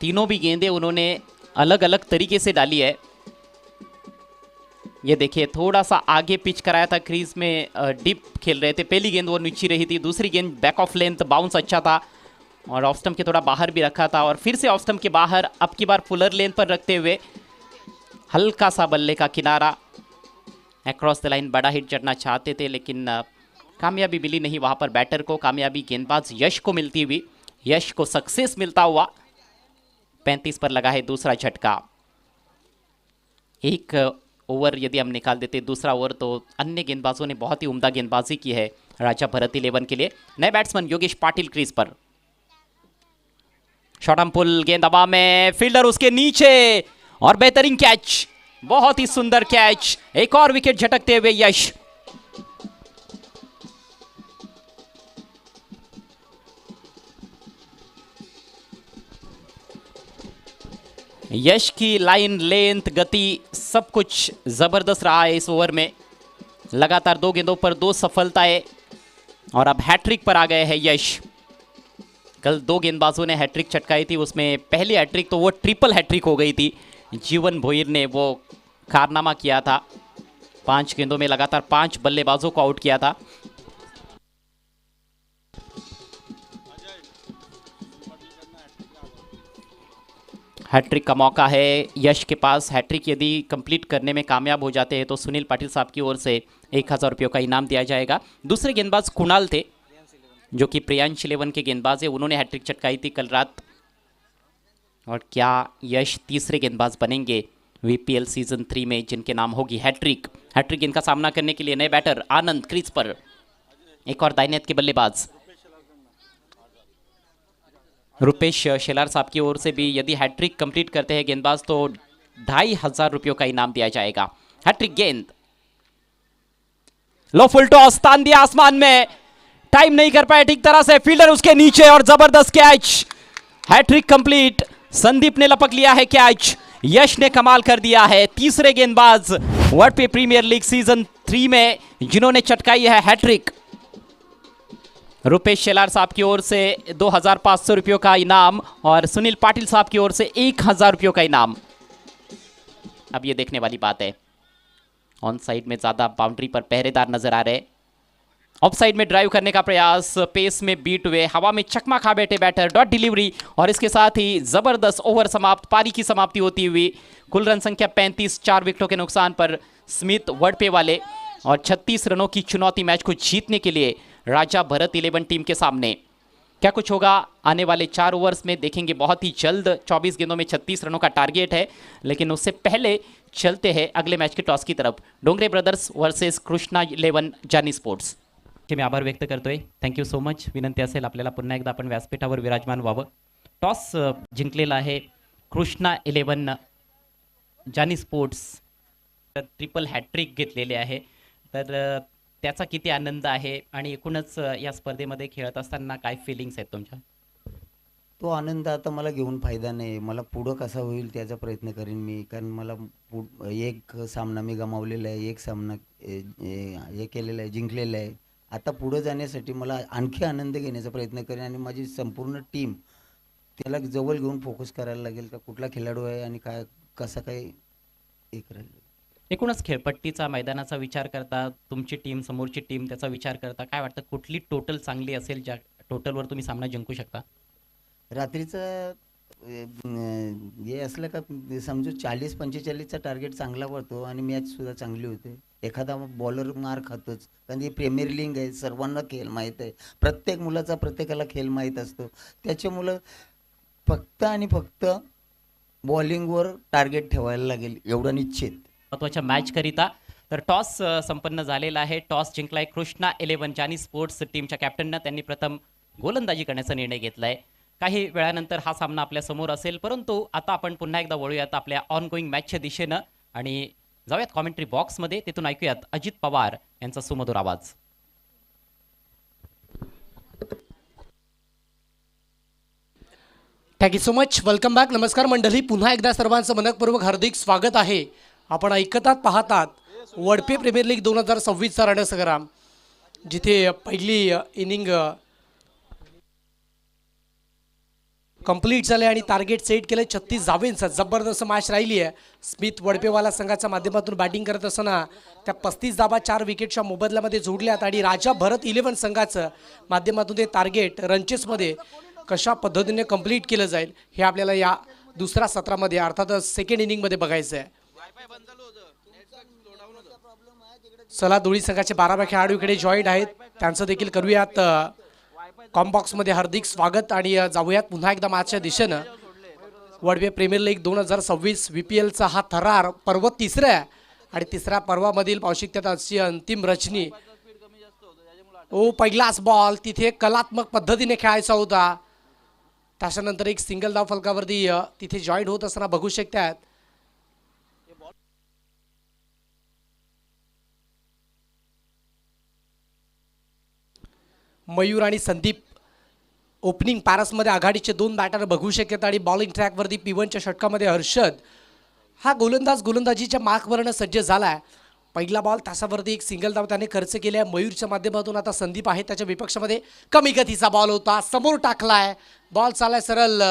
A: तीनों भी गेंदें उन्होंने अलग अलग तरीके से डाली है. ये देखिए थोड़ा सा आगे पिच कराया था, क्रीज में डीप खेल रहे थे. पहली गेंद वो नीचे रही थी, दूसरी गेंद बैक ऑफ लेंथ, बाउंस अच्छा था और ऑफ स्टंप के थोड़ा बाहर भी रखा था. और फिर से ऑफ स्टंप के बाहर, अब की बार फुलर लेंथ पर रखते हुए हल्का सा बल्ले का किनारा. अक्रॉस द लाइन बड़ा हिट चढ़ना चाहते थे, लेकिन कामयाबी मिली नहीं वहाँ पर बैटर को. कामयाबी गेंदबाज यश को मिलती हुई, यश को सक्सेस मिलता हुआ. 35 पर लगा है दूसरा झटका. एक ओवर यदि हम निकाल देते दूसरा ओवर, तो अन्य गेंदबाजों ने बहुत ही उम्दा गेंदबाजी की है राजा भरत 11 के लिए. नए बैट्समैन योगेश पाटिल क्रीज पर. Short arm pull. गेंद हवा में, फील्डर उसके नीचे और बेहतरीन कैच. बहुत ही सुंदर कैच, एक और विकेट झटकते हुए यश। यश की लाइन, लेंथ, गति सब कुछ जबरदस्त रहा है इस ओवर में। लगातार 2 गेंदों पर 2 सफलताएं और अब हैट्रिक पर आ गए हैं यश। कल 2 गेंदबाजों ने हैट्रिक चटकाई थी, उसमें पहली हैट्रिक तो वो ट्रिपल हैट्रिक हो गई थी। जीवन भोईर ने वो कारनामा किया था, 5 गेंदों में लगातार 5 बल्लेबाजों को आउट किया था। हैट्रिक का मौका है यश के पास। हैट्रिक यदि कंप्लीट करने में कामयाब हो जाते हैं तो सुनील पाटिल साहब की ओर से 1000 रुपयों का इनाम दिया जाएगा। दूसरे गेंदबाज कुणाल थे जो कि प्रियांश 11 के गेंदबाज है, उन्होंने हैट्रिक चटकाई थी कल रात। और क्या यश तीसरे गेंदबाज बनेंगे वीपीएल सीजन 3 में जिनके नाम होगी हैट्रिक। हैट्रिक इनका सामना करने के लिए नए बैटर आनंद क्रीज पर, एक और दाहिने हाथ के बल्लेबाज रुपेश शेलार साहब की ओर से भी यदि हैट्रिक कंप्लीट करते हैं गेंदबाज तो 2500 रुपयों का इनाम दिया जाएगा। हैट्रिक गेंद, लो फुल टॉस, तान दिया आसमान में, टाइम नहीं कर पाए ठीक तरह से, फील्डर उसके नीचे और जबरदस्त कैच। हैट्रिक कंप्लीट, संदीप ने लपक लिया है कैच। यश ने कमाल कर दिया है, तीसरे गेंदबाज वर्ल्ड पे प्रीमियर लीग सीजन 3 में जिन्होंने चटकाई है हैट्रिक। रुपेश शेलार साहब की ओर से 2500 रुपयों का इनाम और सुनील पाटिल साहब की ओर से 1000 रुपयों का इनाम। अब ये देखने वाली बात है, ऑन साइड में ज्यादा बाउंड्री पर पहरेदार नजर आ रहे, ऑफ साइड में ड्राइव करने का प्रयास, पेस में बीट हुए, हवा में चकमा खा बैठे बैटर, डॉट डिलीवरी और इसके साथ ही जबरदस्त ओवर समाप्त, पारी की समाप्ति होती हुई। कुल रन संख्या 35, 4 विकेटों के नुकसान पर स्मिथ वडपे वाले और 36 रनों की चुनौती मैच को जीतने के लिए राजा भरत 11 टीम के सामने। क्या कुछ होगा आने वाले 4 ओवर्स में देखेंगे बहुत ही जल्द। 24 गेंदों में 36 रनों का टारगेट है, लेकिन उससे पहले चलते हैं अगले मैच के टॉस की तरफ। डोंगरे ब्रदर्स वर्सेस कृष्णा 11 जानी स्पोर्ट्स। मी आभार व्यक्त करतोय, थँक्यू सो मच। विनंती असेल आपल्याला पुन्हा एकदा आपण व्यासपीठावर विराजमान व्हावं। टॉस जिंकलेला आहे कृष्णा 11 जानी स्पोर्ट्स, ट्रिपल हॅट्रिक घेतलेले आहे, तर त्याचा किती आनंद आहे आणि एकूणच या स्पर्धेमध्ये खेळत असताना काय फिलिंग्स आहेत तुमच्या?
B: तो आनंद आता मला घेऊन फायदा नाही, मला पुढं कसा होईल त्याचा प्रयत्न करेन मी, कारण मला एक सामना मी गमावलेला आहे, एक सामना हे केलेला आहे, जिंकलेला आहे. आता पुढं जाण्यासाठी मला आणखी आनंद घेण्याचा प्रयत्न करेन आणि माझी संपूर्ण टीम त्याला जवळ घेऊन फोकस करायला लागेल का कुठला खेळाडू आहे आणि काय कसा काय एक राहील.
A: एकूणच खेळपट्टीचा मैदानाचा विचार करता, तुमची टीम समोरची टीम त्याचा विचार करता, काय वाटतं कुठली टोटल चांगली असेल ज्या टोटलवर तुम्ही सामना जिंकू शकता?
B: रात्रीचं हे असलं का समजू 40-45चा टार्गेट चांगला पडतो आणि मॅचसुद्धा चांगली होते. एखादा बॉलर मार खातोच, कारण ही प्रीमियर लीग आहे, सर्वांना खेळ माहीत आहे, प्रत्येक मुलाचा प्रत्येकाला खेळ माहीत असतो. त्याच्यामुळं फक्त आणि फक्त बॉलिंगवर टार्गेट ठेवायला लागेल एवढं निश्चित.
A: महत्त्वाच्या मॅच करिता तर टॉस संपन्न झालेला आहे. टॉस जिंकलाय कृष्णा 11 जानी स्पोर्ट्स टीमच्या कॅप्टननं. त्यांनी प्रथम गोलंदाजी करण्याचा निर्णय घेतलाय. काही वेळानंतर हा सामना आपल्या समोर असेल, परंतु आता आपण पुन्हा एकदा वळूयात आपल्या ऑनगोईंग मॅचच्या दिशेनं आणि जाऊयात कॉमेंट्री बॉक्समध्ये. तिथून ऐकूयात अजित पवार यांचा सुमधुर आवाज.
C: Thank you so much. Welcome back. नमस्कार मंडळी, पुन्हा एकदा सर्वांचं मनपूर्वक हार्दिक स्वागत आहे. आपण पाहतात वडपे प्रीमियर लीग 2026चा रणसंग्राम, जिथे पहिली इनिंग कंप्लीट झाले आणि टार्गेट सेट केले 36 धावांचं. जबरदस्त मॅच राहिली आहे. स्मिथ वडपेवाला संघाच्या माध्यमातून बॅटिंग करत असताना त्या 35 धावा 4 विकेटच्या मोबदल्यामध्ये जोडल्यात आणि राजा भरत 11 संघाचं माध्यमातून ते टार्गेट रनचेसमध्ये कशा पद्धतीने कंप्लीट केलं जाईल हे आपल्याला या दुसऱ्या सत्रामध्ये अर्थातच सेकंड इनिंगमध्ये बघायचं आहे. चला, दोन्ही संघाचे 12 खेळाडू इकडे जॉईंट आहेत, त्यांचं देखील करूयात कॉम्बॉक्समध्ये हार्दिक स्वागत आणि जाऊयात पुन्हा एकदा मॅचच्या दिशेनं. वडवे प्रीमियर लीग 2026 VPLचा हा थरार पर्व तिसरा आहे आणि तिसऱ्या पर्वामधील पावशिकत्यात अशी अंतिम रचनी. पहिलाच बॉल तिथे कलात्मक पद्धतीने खेळायचा होता, त्याच्यानंतर एक सिंगल धाव फलकावरती तिथे जॉईंट होत असताना बघू शकतात. मयूर आणि संदीप ओपनिंग पॅरसमध्ये आघाडीचे 2 बॅटर बघू शकतात आणि बॉलिंग ट्रॅकवरती P1च्या षटकामध्ये हर्षद हा गोलंदाजीच्या मार्कवरनं सज्ज झाला आहे. पहिला बॉल तासावरती एक सिंगल धाव त्याने खर्च केली आहे मयूरच्या माध्यमातून. आता संदीप आहे त्याच्या विपक्षामध्ये. कमी गतीचा बॉल होता, समोर टाकलाय, बॉल चालाय सरळ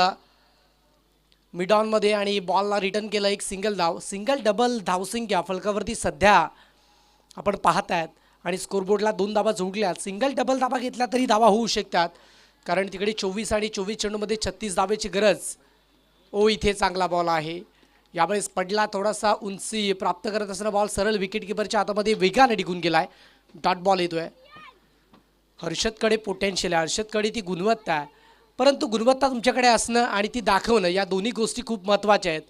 C: मिड ऑनमध्ये आणि बॉलला रिटर्न केलं एक सिंगल धाव. सिंगल डबल धावसंख्या फलकावरती सध्या आपण पाहत आहेत आणि स्कोरबोर्डला 2 धावा जोडल्यात. सिंगल डबल धावा घेतल्या तरी धावा होऊ शकतात कारण तिकडे 24 आणि 24 चेंडूमध्ये 36 धावेची गरज. इथे चांगला बॉल आहे, यावेळेस पडला, थोडासा उंची प्राप्त करत असताना बॉल सरळ विकेटकीपरच्या हातामध्ये वेगाने टिकून गेलाय. डॉट बॉल येतोय. हर्षदकडे पोटेन्शियल आहे, हर्षदकडे ती गुणवत्ता आहे, परंतु गुणवत्ता तुमच्याकडे असणं आणि ती दाखवणं या दोन्ही गोष्टी खूप महत्त्वाच्या आहेत.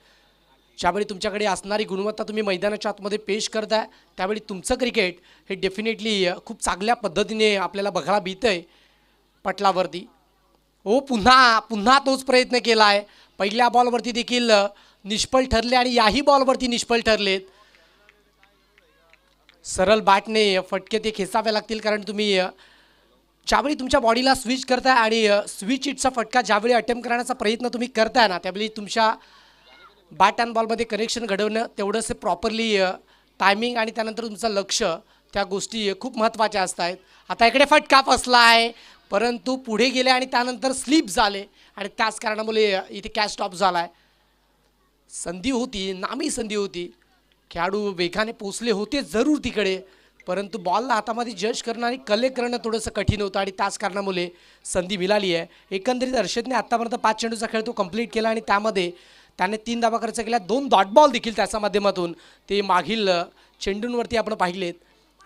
C: ज्यावेळी तुमच्याकडे असणारी गुणवत्ता तुम्ही मैदानाच्या आतमध्ये पेश करताय त्यावेळी तुमचं क्रिकेट हे डेफिनेटली खूप चांगल्या पद्धतीने आपल्याला बघायला मिळतंय पटलावरती. पुन्हा तोच प्रयत्न केला आहे. पहिल्या बॉलवरती देखील निष्फळ ठरले आणि याही बॉलवरती निष्फळ ठरलेत. सरळ बॅटने फटके ते खेचावे लागतील कारण तुम्ही ज्यावेळी तुमच्या बॉडीला स्विच करताय आणि स्विच इटचा फटका ज्यावेळी अटेम्प्ट करण्याचा प्रयत्न तुम्ही करताय ना त्यावेळी तुमच्या बॅट अँड बॉलमध्ये कनेक्शन घडवणं तेवढंच प्रॉपरली टायमिंग आणि त्यानंतर तुमचं लक्ष त्या गोष्टी खूप महत्त्वाच्या असत आहेत. आता इकडे फटका फसला आहे परंतु पुढे गेले आणि त्यानंतर स्लिप झाले आणि त्याच कारणामुळे इथे कॅच स्टॉप झाला आहे. संधी होती, नामी संधी होती, खेळाडू वेगाने पोचले होते जरूर तिकडे, परंतु बॉलला हातामध्ये जज करणं आणि कलेक्ट करणं थोडंसं कठीण होतं आणि त्याच कारणामुळे संधी मिळाली आहे. एकंदरीत हर्षदने आत्तापर्यंत 5 चेंडूचा खेळ तो कंप्लीट केला आणि त्यामध्ये त्याने 3 धावा खर्च केल्या, 2 डॉट बॉल देखील त्याच्या माध्यमातून ते मागील चेंडूंवरती आपण पाहिलेत.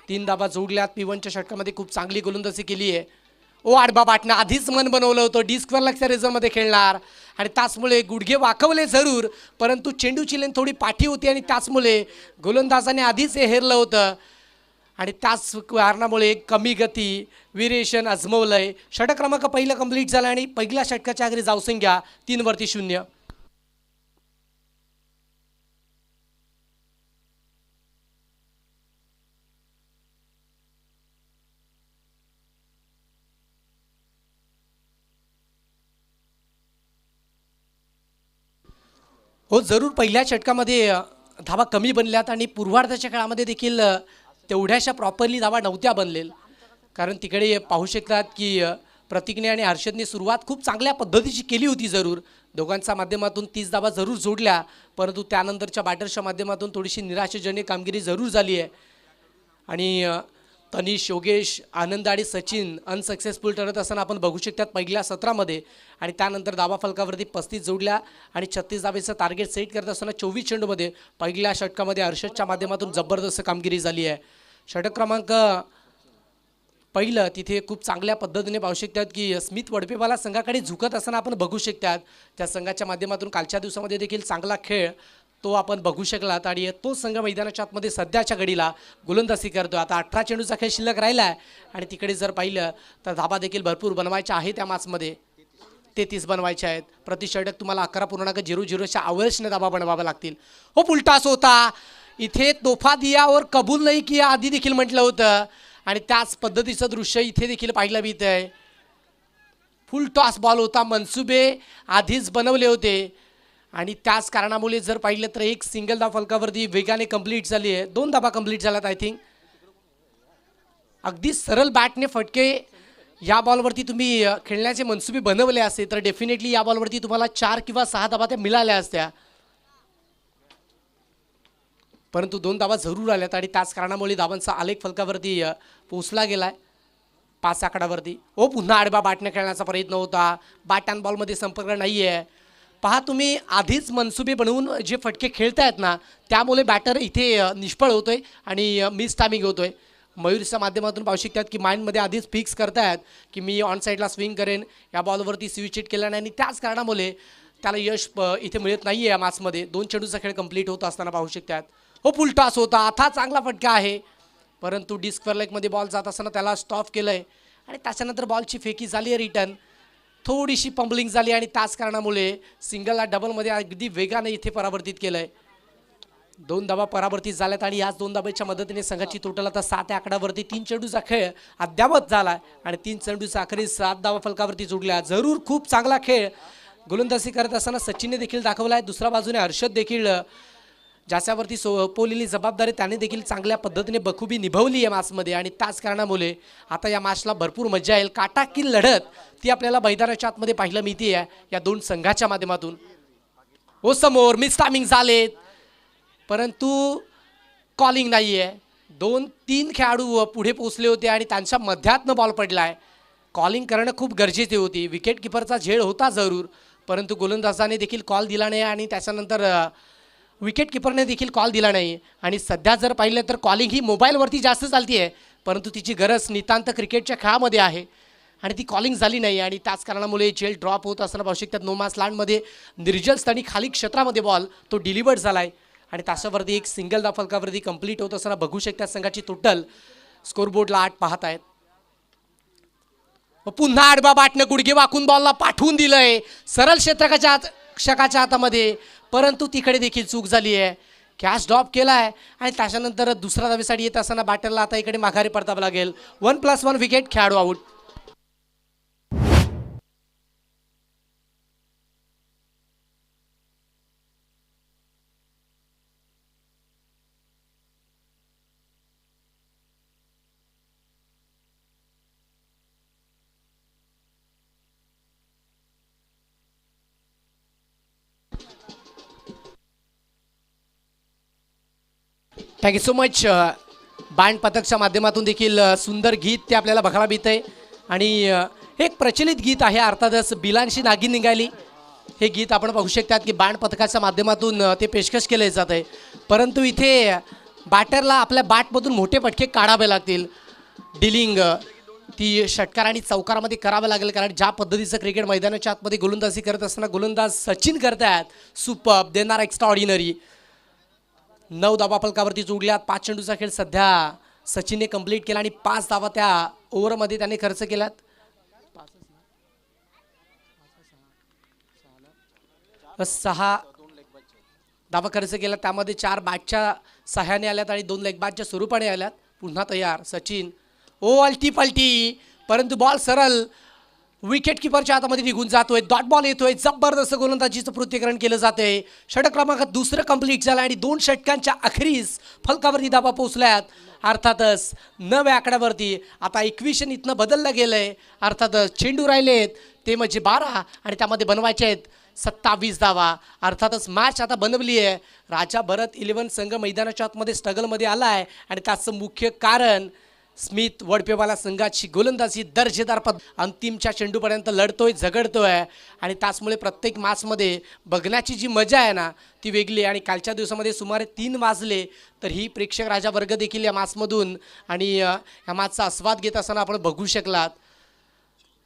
C: 3 धावा जोडल्यात. P1च्या षटकामध्ये खूप चांगली गोलंदाजी केली आहे. आडबा बाटनं आधीच मन बनवलं होतं डिस्क्वरलच्या रिझल्टमध्ये खेळणार आणि त्याचमुळे गुडघे वाकवले जरूर, परंतु चेंडूची लेन थोडी पाठी होती आणि त्याचमुळे गोलंदाजाने आधीच हे हेरलं होतं आणि त्याच कारणामुळे कमी गती व्हेरिएशन आजमवलंय. षटक क्रमांक पहिलं कंप्लीट झालं आणि पहिल्या षटकाच्या आखरी धावसंख्या 3वरती 0. जरूर पहिल्या षटकामध्ये धावा कमी बनल्यात आणि पूर्वार्धाच्या खेळामध्ये देखील तेवढ्याशा प्रॉपरली धावा नव्हत्या बनलेल्या कारण तिकडे पाहू शकतात की प्रतीकने आणि हर्षदने सुरुवात खूप चांगल्या पद्धतीची केली होती. जरूर दोघांच्या माध्यमातून 30 धावा जरूर जोडल्या, परंतु त्यानंतरच्या बॅटर्सच्या माध्यमातून थोडीशी निराशाजनक कामगिरी जरूर झाली आहे आणि तनिष, योगेश, आनंद आणि सचिन अनसक्सेसफुल ठरत असताना आपण बघू शकतात पहिल्या सत्रामध्ये आणि त्यानंतर धावा फलकावरती 35 जोडल्या आणि 36 धावेचं टार्गेट सेट करत असताना 24 चेंडूमध्ये पहिल्या षटकामध्ये हर्षदच्या माध्यमातून जबरदस्त कामगिरी झाली आहे. षटक क्रमांक पहिलं तिथे खूप चांगल्या पद्धतीने पाहू शकतात की स्मिथ वडपेवाला संघाकडे झुकत असताना आपण बघू शकतात. त्या संघाच्या माध्यमातून कालच्या दिवसामध्ये देखील चांगला खेळ तो आपण बघू शकलात आणि तो संघ मैदानाच्या आतमध्ये सध्याच्या घडीला गोलंदाजी करतो. आता 18 चेंडूचा खेळ शिल्लक राहिला आहे आणि तिकडे जर पाहिलं तर धाबा देखील भरपूर बनवायच्या आहे. त्या मॅचमध्ये 33 बनवायचे आहेत. प्रति षटक तुम्हाला 11.00च्या अवर्सने धाबा बनवाव्या लागतील. फुलटॉस होता इथे, तोफा दिया और कबूल नाही किया आधी देखील म्हटलं होतं आणि त्याच पद्धतीचं दृश्य इथे देखील पाहायला मिळत आहे. फुल टॉस बॉल होता, मनसुबे आधीच बनवले होते आणि त्याच कारणामुळे जर पाहिलं तर एक सिंगल धाव फलकावरती वेगाने कंप्लीट झाली आहे. 2 धावा कंप्लीट झाल्यात. आय थिंक अगदी सरळ बॅटने फटके या बॉलवरती तुम्ही खेळण्याचे मनसुबे बनवले असते तर डेफिनेटली या बॉलवरती तुम्हाला 4 किंवा 6 धावा त्या मिळाल्या असत्या, परंतु 2 धावा जरूर आल्यात आणि त्याच कारणामुळे धावांचा आलेख फलकावरती पोचला गेलाय 5 आकडावरती. पुन्हा आडबा बॅटने खेळण्याचा प्रयत्न होता. बॅट अँड बॉलमध्ये संपर्क नाही आहे. पहा तुम्ही आधीच मनसुबे बनवून जे फटके खेळतायत ना त्यामुळे बॅटर इथे निष्फळ होतोय आणि मिस टायमिंग होतोय. मयूरच्या माध्यमातून पाहू शकतात की माइंडमध्ये आधीच फिक्स करतायत की मी ऑन साईडला स्विंग करेन, या बॉलवरती स्विच हिट केला नाही आणि त्याच कारणामुळे त्याला यश इथे मिळत नाही आहे या मॅचमध्ये. 2 चेंडूचा खेळ कंप्लीट होत असताना पाहू शकतात. फुल टॉस होता, आता चांगला फटका आहे, परंतु डिस्क्वर लेगमध्ये बॉल जात असताना त्याला स्टॉप केलं आहे आणि त्याच्यानंतर बॉलची फेकी झाली आहे रिटर्न. थोडीशी पंबलिंग झाली आणि त्याच कारणामुळे सिंगलला डबलमध्ये अगदी वेगाने इथे परावर्तित केलं आहे. 2 धावा परावर्तित झाल्यात आणि याच 2 धाबांच्या मदतीने संघाची टोटल आता 7 आकड्यावरती 3 चेंडूचा खेळ अद्यावत झाला आणि 3 चेंडूचा अखेरीस 7 धावा फलकावरती जोडल्या. जरूर खूप चांगला खेळ गोलंदाजी करत असताना सचिनने देखील दाखवला आहे. दुसऱ्या बाजूने हर्षद देखील ज्याच्यावरती सोपवलेली जबाबदारी त्याने देखील चांगल्या पद्धतीने बखूबी निभावली आहे मॅचमध्ये आणि त्याच कारणामुळे आता या मॅचला भरपूर मजा येईल. काटाकील लढत ती आपल्याला मैदानाच्या आतमध्ये पाहायला मिळते या दोन संघाच्या माध्यमातून. ओ समोर मिस टायमिंग झालेत परंतु कॉलिंग नाही आहे. 2-3 खेळाडू पुढे पोहोचले होते आणि त्यांच्या मध्यातनं बॉल पडला आहे. कॉलिंग करणं खूप गरजेची होती. विकेट किपरचा झेड होता जरूर परंतु गोलंदाजाने देखील कॉल दिला नाही आणि त्याच्यानंतर विकेट किपरने देखील कॉल दिला नाही. आणि सध्या जर पाहिलं तर कॉलिंग ही मोबाईलवरती जास्त चालती आहे परंतु तिची गरज नितांत क्रिकेटच्या खेळामध्ये आहे आणि ती कॉलिंग झाली नाही आणि त्याच कारणामुळे झेल ड्रॉप होत असताना पाहू शकतात नोमास लँडमध्ये निर्जल स्थानी खाली क्षेत्रामध्ये बॉल तो डिलिव्हर्ड झाला आहे आणि त्याच्यावरती एक सिंगल धाव फलकावरती कंप्लीट होत असताना बघू शकतात संघाची टोटल स्कोरबोर्डला 8 पाहत आहेत. पुन्हा आडबा बाटनं गुडघे वाकून बॉलला पाठवून दिलंय सरळ क्षेत्रकाच्या हातामध्ये परंतु तिकडे देखील चूक झाली आहे. कॅच ड्रॉप केला आहे आणि त्याच्यानंतर दुसऱ्या धावेसाठी येत असताना बॅटरला आता इकडे माघारी परतावं लागेल. 1+1 विकेट खेळाडू out. Thank you so much. Band पथकच्या माध्यमातून देखील सुंदर गीत ते आपल्याला बघायला मिळतंय आणि हे एक प्रचलित गीत आहे. अर्थातच बिलांशी नागिन निघाली हे गीत आपण पाहू शकतात की बँड पथकाच्या माध्यमातून ते पेशकश केले जात आहे परंतु इथे बॅटरला आपल्या बॅटमधून मोठे फटके काढावे लागतील. डिलिंग ती षटकार आणि चौकारामध्ये करावं लागेल कारण ज्या पद्धतीचं क्रिकेट मैदानाच्या आतमध्ये गोलंदाजी करत असताना गोलंदाज सचिन करतायत सुपर देणार एक्स्ट्रा ऑर्डिनरी. 9 धावा फलकावरती जोडल्यात. 5 चेंडूचा खेळ सध्या सचिनने कंप्लीट केला आणि 5 धावा त्या ओव्हरमध्ये त्याने खर्च केल्यात. 6 धावा खर्च केला त्यामध्ये 4 बॅटच्या सहाय्याने आल्यात आणि 2 लेग बॅटच्या स्वरूपाने आल्यात. पुन्हा तयार सचिन. ओ अल्टी पलटी परंतु बॉल सरळ विकेट किपरच्या हातामध्ये निघून जातोय. डॉट बॉल येतोय. जबरदस्त गोलंदाजीचं पृथ्वीकरण केलं जातंय. षटक क्रमांक 2 कंप्लीट झाला आणि 2 षटकांच्या अखेरीस फलकावरती धावा पोहोचल्यात. अर्थातच 9 आकड्यावरती आता 21 इथनं बदललं गेलंय. अर्थातच चेंडू राहिलेत ते म्हणजे 12 आणि त्यामध्ये बनवायचे आहेत 27 धावा. अर्थातच मॅच आता बनवली आहे. राजा भरत 11 संघ मैदानाच्या आतमध्ये स्ट्रगलमध्ये आला आहे आणि त्याचं मुख्य कारण स्मिथ वडपेवाला संघाची गोलंदाजी दर्जेदार अंतिमच्या चेंडूपर्यंत लढतोय झगडतोय आणि त्याचमुळे प्रत्येक मॅचमध्ये बघण्याची जी मजा आहे ना ती वेगळी. आणि कालच्या दिवसामध्ये सुमारे 3 वाजले तर ही प्रेक्षक राजा वर्ग देखील या मॅचमधून आणि या मॅचचा आस्वाद घेत असताना आपण बघू शकलात.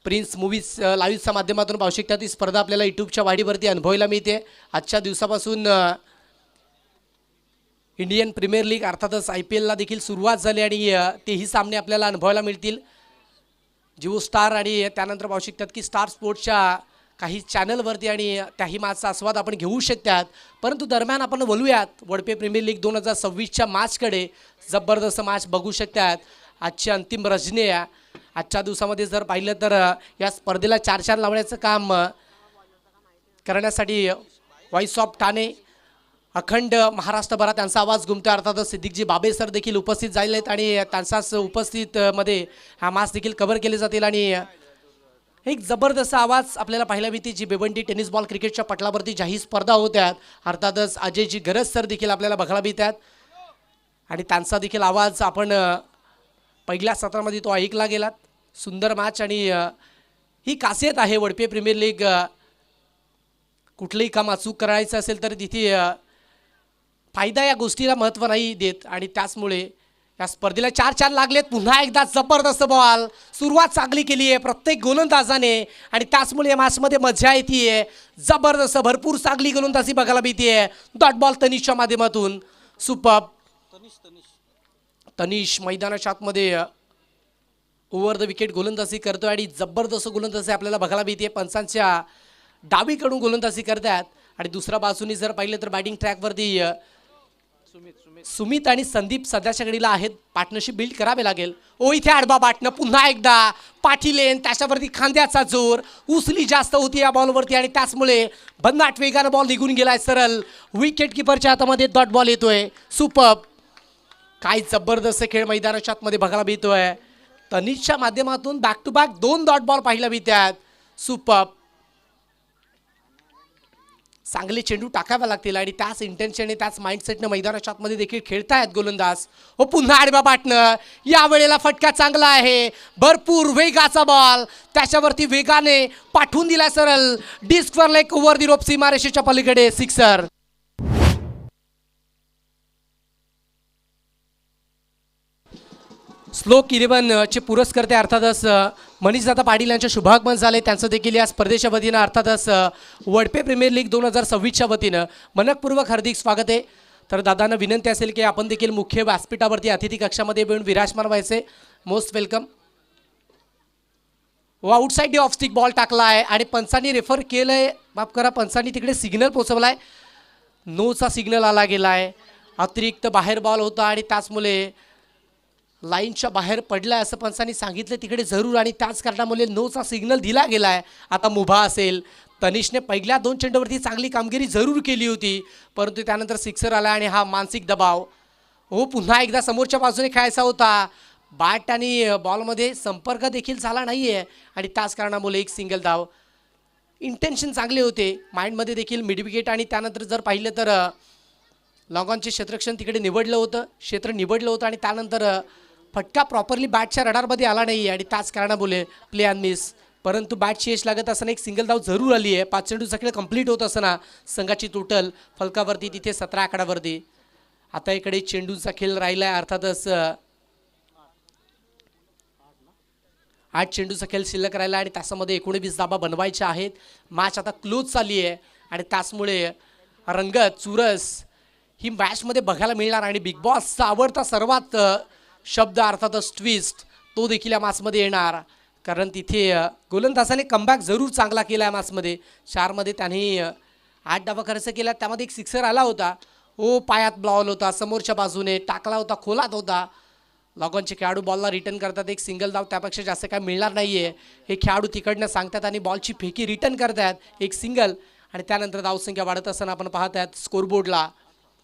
C: प्रिन्स मूवीज लाईव्हच्या माध्यमातून पाहू शकता ती स्पर्धा आपल्याला यूट्यूबच्या वाडीवरती अनुभवायला मिळते. आजच्या दिवसापासून इंडियन प्रीमियर लीग अर्थातच IPLला देखील सुरुवात झाली आणि तेही सामने आपल्याला अनुभवायला मिळतील. जिओ स्टार आणि त्यानंतर पाहू शकतात की स्टार स्पोर्ट्सच्या काही चॅनलवरती आणि त्याही मॅचचा आस्वाद आपण घेऊ शकतात. परंतु दरम्यान आपण बोलूयात वडपे प्रीमियर लीग 2026च्या मॅचकडे. जबरदस्त मॅच बघू शकतात. आजची अंतिम रजनी आहे. आजच्या दिवसामध्ये जर पाहिलं तर या स्पर्धेला 4-4 लावण्याचं काम करण्यासाठी व्हॉइस ऑफ ठाणे अखंड महाराष्ट्रभरात त्यांचा आवाज घुमतो. अर्थातच सिद्दीकजी बाबे सर देखील उपस्थित झाले आहेत आणि त्यांचाच उपस्थित मध्ये हा मॅच देखील कव्हर केले जातील आणि एक जबरदस्त आवाज आपल्याला पाहायला मिळते. जी बेबंडी टेनिस बॉल क्रिकेटच्या पटलावरती ज्याही स्पर्धा होत्या अर्थातच अजयजी गरज सर देखील आपल्याला बघायला मिळतात आणि त्यांचा देखील आवाज आपण पहिल्या सत्रामध्ये तो ऐकला गेलात. सुंदर मॅच आणि ही खासियत आहे वडपे प्रीमियर लीग. कुठलंही काम अचूक करायचं असेल तर तिथे फायदा या गोष्टीला महत्त्व नाही देत आणि त्याचमुळे या स्पर्धेला 4-4 लागलेत. पुन्हा एकदा जबरदस्त बॉल. सुरुवात चांगली केली आहे प्रत्येक गोलंदाजाने आणि त्याचमुळे या मॅचमध्ये मजा येते. जबरदस्त भरपूर चांगली गोलंदाजी बघायला मिळते. डॉट बॉल तनिषच्या माध्यमातून सुपर. तनिष मैदानाच्या आतमध्ये ओव्हर द विकेट गोलंदाजी करतोय आणि जबरदस्त गोलंदाजी आपल्याला बघायला मिळते. पंचांच्या डावीकडून गोलंदाजी करतात आणि दुसऱ्या बाजूने जर पाहिलं तर बॅटिंग ट्रॅकवरती सुमित आणि संदीप सध्याच्या घडीला आहेत, पार्टनरशिप बिल्ड करावे लागेल. ओ इथे आडबा बाटणं पुन्हा एकदा पाठीलेन, त्याच्यावरती खांद्याचा जोर, उसली जास्त होती या बॉलवरती आणि त्याचमुळे भन्नाट वेगानं बॉल निघून गेलाय सरळ. विकेट किपरच्या हातामध्ये डॉट बॉल येतोय. सुपर्ब, काय जबरदस्त खेळ मैदानाच्या आतमध्ये बघायला मिळतोय. तनिषच्या माध्यमातून back to back 2 dot ball पाहायला मिळतात. सुपर्ब, चांगले चेंडू टाकावे लागतील आणि त्याच इंटेन्शन त्याच माइंडसेटनं मैदानाच्या आतमध्ये देखील खेळतायत गोलंदाज. हो पुन्हा आडवा बाटणं, या वेळेला फटका चांगला आहे, भरपूर वेगाचा बॉल, त्याच्यावरती वेगाने पाठवून दिला सरळ. डिस्कवर लेग ओव्हर दी रोप, सीमारेषेच्या पलीकडे सिक्सर. स्लोक 11 चे पुरस्कर्ते अर्थातच मनीषदादा पाटील यांचे शुभागमन झाले. त्यांचं देखील या स्पर्धेच्या वतीनं अर्थातच वडपे प्रीमियर लीग 2026च्या वतीनं मनपूर्वक हार्दिक स्वागत आहे. तर दादांना विनंती असेल की आपण देखील मुख्य व्यासपीठावरती अतिथी कक्षामध्ये येऊन विराजमान व्हायचे. Most welcome. व आउटसाईड ऑफ स्टिक बॉल टाकला आहे आणि पंचांनी रेफर केलंय, माफ करा, पंचांनी तिकडे सिग्नल पोहोचवलाय. नोचा सिग्नल आला गेला आहे. अतिरिक्त बाहेर बॉल होता आणि त्याचमुळे लाईनच्या बाहेर पडलाय असं पंचांनी सांगितलं तिकडे जरूर आणि त्याच कारणामुळे नोचा सिग्नल दिला गेला आहे. आता मुभा असेल. तनिषने पहिल्या 2 चेंडूवरती चांगली कामगिरी जरूर केली होती, परंतु त्यानंतर सिक्सर आला आणि हा मानसिक दबाव. हो पुन्हा एकदा समोरच्या बाजूने खेळायचा होता. बॅट आणि बॉलमध्ये संपर्क देखील झाला नाही आहे आणि त्याच कारणामुळे एक सिंगल धाव. इंटेन्शन चांगले होते, माइंडमध्ये देखील मिड विकेट आणि त्यानंतर जर पाहिलं तर लॉंगॉनचे क्षेत्रक्षण तिकडे निवडलं होतं, क्षेत्र निवडलं होतं आणि त्यानंतर फटका प्रॉपरली बॅटच्या रडारमध्ये आला नाही आणि त्याच कारणामुळे प्ले अँड मिस. परंतु बॅटची यश लागत असताना एक सिंगल धाव जरूर आली आहे. 5 चेंडूचा खेळ कंप्लीट होत असताना संघाची टोटल फलकावरती तिथे 17 आकडावरती. आता इकडे चेंडूचा खेळ राहिला आहे अर्थातच 8 चेंडूचा खेळ शिल्लक राहिला आणि त्याच्यामध्ये 19 धाबा बनवायच्या आहेत. मॅच आता क्लोज चालली आहे आणि त्याचमुळे रंगत चुरस ही मॅचमध्ये बघायला मिळणार आणि बिग बॉसचा आवडता सर्वात शब्द अर्थातच ट्विस्ट तो देखील या मॅचमध्ये येणार. कारण तिथे गोलंदाजाने कमबॅक जरूर चांगला केला आहे मॅचमध्ये. 4मध्ये त्यांनी 8 डावा खर्च केला, त्यामध्ये एक सिक्सर आला होता. ओ पायात बॉल होता, समोरच्या बाजूने टाकला होता, खोलात होता. लॉगॉनचे खेळाडू बॉलला रिटर्न करतात. एक सिंगल धाव, त्यापेक्षा जास्त काय मिळणार नाही आहे हे खेळाडू तिकडनं सांगतात आणि बॉलची फेकी रिटर्न करतात. एक सिंगल आणि त्यानंतर धावसंख्या वाढत असताना आपण पाहत आहेत स्कोरबोर्डला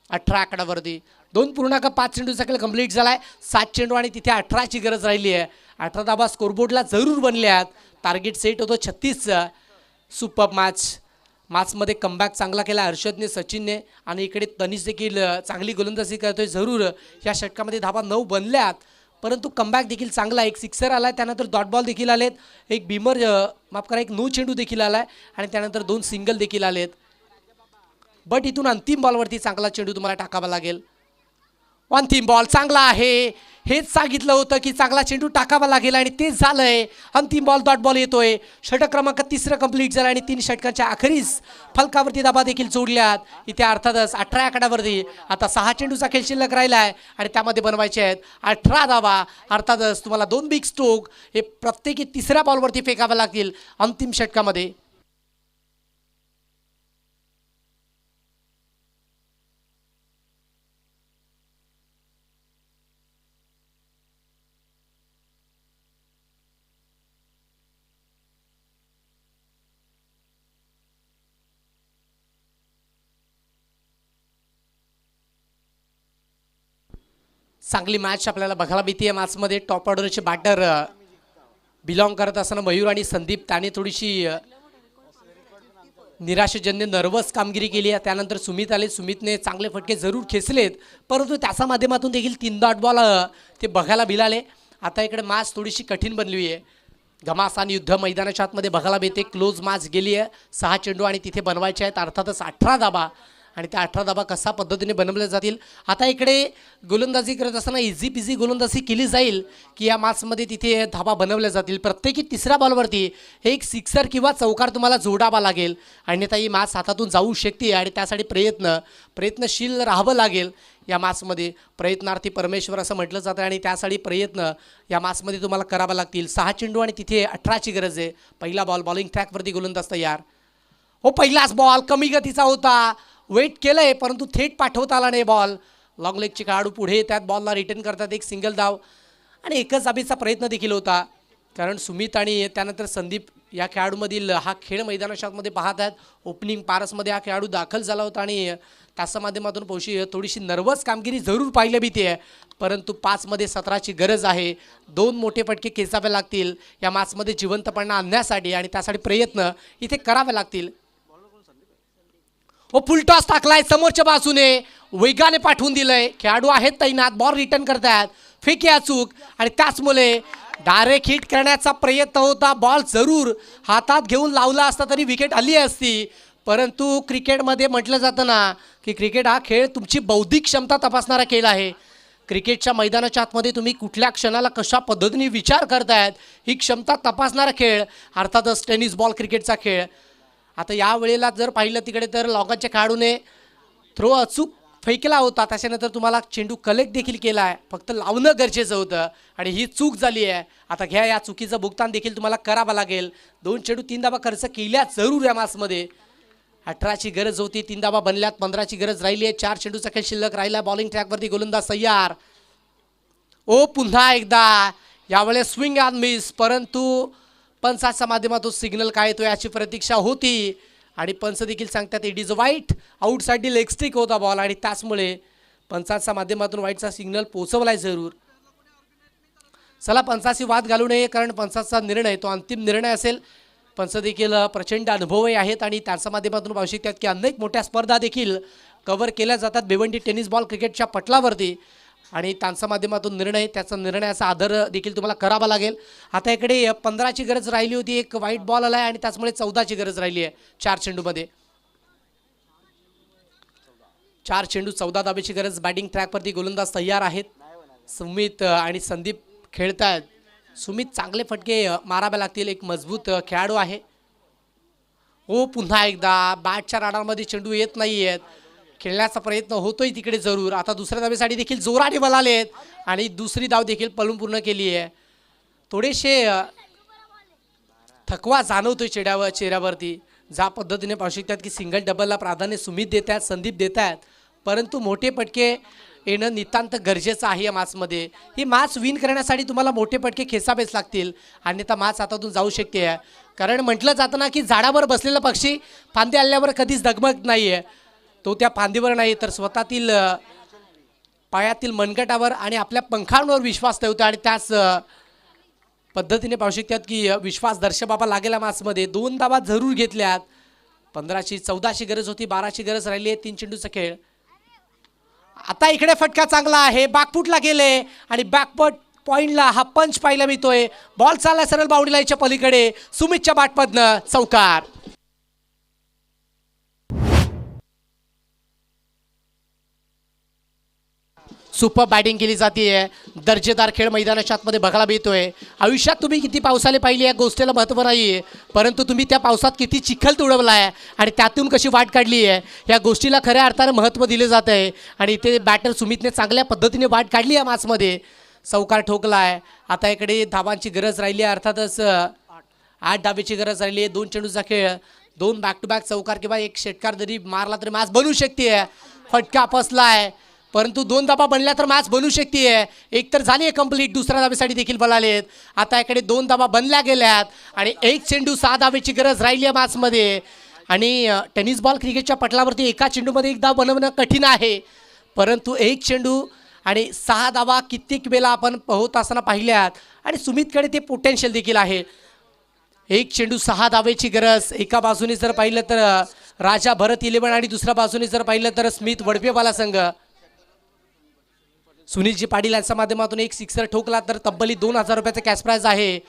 C: 18 आकडावरती. 2.5 चेंडूचा खेळ कंप्लीट झाला आहे. 7 चेंडू आणि तिथे 18ची गरज राहिली आहे. 18 धाबा स्कोरबोर्डला जरूर बनल्यात. टार्गेट सेट होतो 36चं. सुपर्ब मॅचमध्ये कमबॅक चांगला केला हर्षदने, सचिनने आणि इकडे तनिष देखील चांगली गोलंदाजी करतोय. जरूर या षटकामध्ये धाबा 9 बनल्यात, परंतु कमबॅक देखील चांगला. एक सिक्सर आला आहे, त्यानंतर डॉट बॉल देखील आलेत. एक बीमर माफ करा, एक नो चेंडू देखील आला आहे आणि त्यानंतर 2 सिंगल देखील आलेत. बट इथून अंतिम बॉलवरती चांगला चेंडू तुम्हाला टाकावा लागेल. अंतिम बॉल चांगला आहे, हेच सांगितलं होतं की चांगला चेंडू टाकावा लागेल आणि तेच झालंय. अंतिम बॉल डॉट बॉल येतोय. षटक क्रमांक 3 कंप्लीट झाला आणि 3 षटकांच्या अखेरीस फलकावरती धाबा देखील जोडल्यात. इथे अर्थातच 18 आकडावरती आता 6 चेंडूचा खेळ शिल्लक राहिला आहे आणि त्यामध्ये बनवायचे आहेत 18 धाबा. अर्थातच तुम्हाला 2 बिग स्ट्रोक हे प्रत्येकी 3ऱ्या बॉलवरती फेकावे लागतील अंतिम षटकामध्ये. चांगली मॅच आपल्याला बघायला मिळते आहे. मॅचमध्ये टॉप ऑर्डरचे बॅटर बिलॉंग करत असताना मयूर आणि संदीप त्याने थोडीशी निराशेजन्य नर्वस कामगिरी केली आहे. त्यानंतर सुमित आले, सुमितने चांगले फटके जरूर खेचलेत, परंतु त्याच्या माध्यमातून देखील 3 डॉट बॉल ते बघायला मिळाले. आता इकडे मॅच थोडीशी कठीण बनली आहे. घमासान युद्ध मैदानाच्या आतमध्ये बघायला मिळते. क्लोज मॅच गेली आहे. 6 चेंडू आणि तिथे बनवायचे आहेत अर्थातच 18 धाबा आणि त्या 18 धाबा कशा पद्धतीने बनवल्या जातील. आता इकडे गोलंदाजी करत असताना इझी पिझी गोलंदाजी केली जाईल की या मॅचमध्ये तिथे धाबा बनवल्या जातील. प्रत्येकी 3ऱ्या बॉलवरती एक सिक्सर किंवा चौकार तुम्हाला जोडावा लागेल, अन्यथा ही मॅच हातातून जाऊ शकते आणि त्यासाठी प्रयत्नशील राहावं लागेल. या मॅचमध्ये प्रयत्नार्थी परमेश्वर असं म्हटलं जातं आणि त्यासाठी प्रयत्न या मॅचमध्ये तुम्हाला करावा लागतील. 6 चेंडू आणि तिथे 18ची गरज आहे. पहिला बॉल बॉलिंग ट्रॅकवरती गोलंदाज तयार. हो पहिलाच बॉल कमी गतीचा होता, वेट केलंय परंतु थेट पाठवता आला नाही बॉल. लॉंग लेगचे खेळाडू पुढे येतात, बॉलला रिटर्न करतात, एक सिंगल धाव आणि एकच धाबीचा प्रयत्न देखील होता. कारण सुमित आणि त्यानंतर संदीप या खेळाडूमधील हा खेळ मैदानाच्या आतमध्ये पाहत आहेत. ओपनिंग पारसमध्ये हा खेळाडू दाखल झाला होता आणि त्याच्या माध्यमातून थोडीशी नर्वस कामगिरी जरूर पाहायला मिळते आहे. परंतु 5मध्ये 17ची गरज आहे. 2 मोठे फटके खेचावे लागतील या मॅचमध्ये जिवंतपणा आणण्यासाठी आणि त्यासाठी प्रयत्न इथे करावे लागतील. फुल टॉस टाकलाय समोरच्या बाजूने, वेगाने पाठवून दिलंय, खेळाडू आहेत तैनात, बॉल रिटर्न करतात, फेक या चूक आणि त्याचमुळे डायरेक्ट हिट करण्याचा प्रयत्न होता. बॉल जरूर हातात घेऊन लावला असता तरी विकेट आली असती. परंतु क्रिकेटमध्ये म्हटलं जातं ना की क्रिकेट हा खेळ तुमची बौद्धिक क्षमता तपासणारा खेळ आहे. क्रिकेटच्या मैदानाच्या आतमध्ये तुम्ही कुठल्या क्षणाला कशा पद्धतीने विचार करतायत ही क्षमता तपासणारा खेळ अर्थातच टेनिस बॉल क्रिकेटचा खेळ. आता या वेळेला जर पाहिलं तिकडे तर लॉंगाच्या खेळाडूने थ्रो अचूक फेकला होता, त्याच्यानंतर तुम्हाला चेंडू कलेक्ट देखील केला आहे, फक्त लावणं गरजेचं होतं आणि ही चूक झाली आहे. आता घ्या, या चुकीचं भुगतान देखील तुम्हाला करावं लागेल. 2 चेंडू 3 धाबा खर्च केल्या जरूर या मॅचमध्ये. 18ची गरज होती, 3 धाबा बनल्यात, 15ची गरज राहिली आहे. 4 चेंडूचा खेळ शिल्लक राहिला. बॉलिंग ट्रॅकवरती गोलंदाज तयार. पुन्हा एकदा यावेळेस स्विंग ऑन मिस, परंतु पंचाच्या माध्यमातून सिग्नल काय येतो याची प्रतीक्षा होती आणि पंच देखील सांगतात इट इज वाईट. आउटसाईड लेग स्ट्रिक होता बॉल आणि त्याचमुळे पंचाच्या माध्यमातून वाईटचा सिग्नल पोहोचवलाय जरूर. चला, पंचाशी वाद घालू नये कारण पंचाचा निर्णय तो अंतिम निर्णय असेल. पंच देखील प्रचंड अनुभवही आहेत आणि त्याच्या माध्यमातून पाहू शकतात की अनेक मोठ्या स्पर्धा देखील कव्हर केल्या जातात भिवंडी टेनिस बॉल क्रिकेटच्या पटलावरती आणि त्यांच्या माध्यमातून त्याचा निर्णयाचा आदर देखील तुम्हाला करावा लागेल. आता इकडे 15ची गरज राहिली होती, एक वाईट बॉल आला आहे आणि त्याचमुळे 14ची गरज राहिली आहे 4 चेंडूमध्ये. 4 चेंडू 14 धाबेची गरज. बॅटिंग ट्रॅकवरती गोलंदाज तयार आहेत. सुमित आणि संदीप खेळत आहेत. सुमित चांगले फटके मारावे लागतील, एक मजबूत खेळाडू आहे. पुन्हा एकदा बॅटच्या राडामध्ये चेंडू येत नाही आहेत, खेळण्याचा प्रयत्न होतोय तिकडे जरूर. आता दुसऱ्या धावेसाठी देखील जोराने बलालेत आणि दुसरी धाव देखील पळून पूर्ण केली आहे. थोडेसे थकवा जाणवतोय चेहऱ्यावरती. ज्या पद्धतीने पाहू शकतात की सिंगल डबलला प्राधान्य सुमित देत आहेत, संदीप देत आहेत, परंतु मोठे फटके येणं नितांत गरजेचं आहे या मॅचमध्ये. ही मॅच विन करण्यासाठी तुम्हाला मोठे फटके खेचावेच लागतील अन्यथा मॅच हातातून जाऊ शकते. कारण म्हटलं जातं ना की झाडावर बसलेला पक्षी फांदी आल्यावर कधीच डगमगत नाही आहे. तो त्या फांदीवर नाही तर स्वतःतील पायातील मनगटावर आणि आपल्या पंखांवर विश्वास ठेवतो आणि त्याच पद्धतीने पाहू शकतात की विश्वास दर्शबाबा लागेला मॅचमध्ये. 2 धावा जरूर घेतल्यात. 15ची 14ची गरज होती, 12ची गरज राहिली आहे. 3 चेंडूचा खेळ. आता इकडे फटका चांगला आहे, बॅकफुटला गेले आणि बॅकफुट पॉइंटला हा पंच पाहायला मिळतोय. बॉल चालला सरळ बाउंड्री लाईनच्या पलीकडे, सुमितच्या बॅटमधनं चौकार. सुपर बॅटिंग केली जाते. दर्जेदार खेळ मैदानाच्या आतमध्ये बघायला मिळतोय. आयुष्यात तुम्ही किती पावसाले पाहिली या गोष्टीला महत्त्व नाही, परंतु तुम्ही त्या पावसात किती चिखल तुडवला आहे आणि त्यातून कशी वाट काढली आहे या गोष्टीला खऱ्या अर्थाने महत्त्व दिले जात आहे. आणि इथे बॅटर सुमितने चांगल्या पद्धतीने वाट काढली या मॅचमध्ये. चौकार ठोकला आहे. आता इकडे धावांची गरज राहिली आहे, अर्थातच 8 धावेची गरज राहिली आहे. 2 चेंडूचा खेळ, 2 बॅक टू बॅक चौकार किंवा एक षटकार जरी मारला तरी मॅच बनू शकते. फटका फसला आहे परंतु 2 धाबा बनल्या तर मॅच बनू शकते. एक तर झाली आहे कंप्लीट, दुसऱ्या धाबेसाठी देखील बलालेत. आता इकडे 2 धाबा बनल्या गेल्यात आणि 1 चेंडू 6 धावेची गरज राहिली आहे मॅचमध्ये. आणि टेनिस बॉल क्रिकेटच्या पटलावरती एका चेंडूमध्ये 1 धाव बनवणं कठीण आहे, परंतु 1 चेंडू आणि 6 धावा कित्येक वेळा आपण होत असताना पाहिल्यात आणि सुमितकडे ते पोटेन्शियल देखील आहे. 1 चेंडू 6 धावेची गरज. एका बाजूने जर पाहिलं तर राजा भरत 11 आणि दुसऱ्या बाजूने जर पाहिलं तर स्मित वडपेवाला संघ. सुनीलजी पाटील यांच्या माध्यमातून एक सिक्सर ठोकला तर तब्बली 2000 रुपयाचा कॅश प्राइज आहे.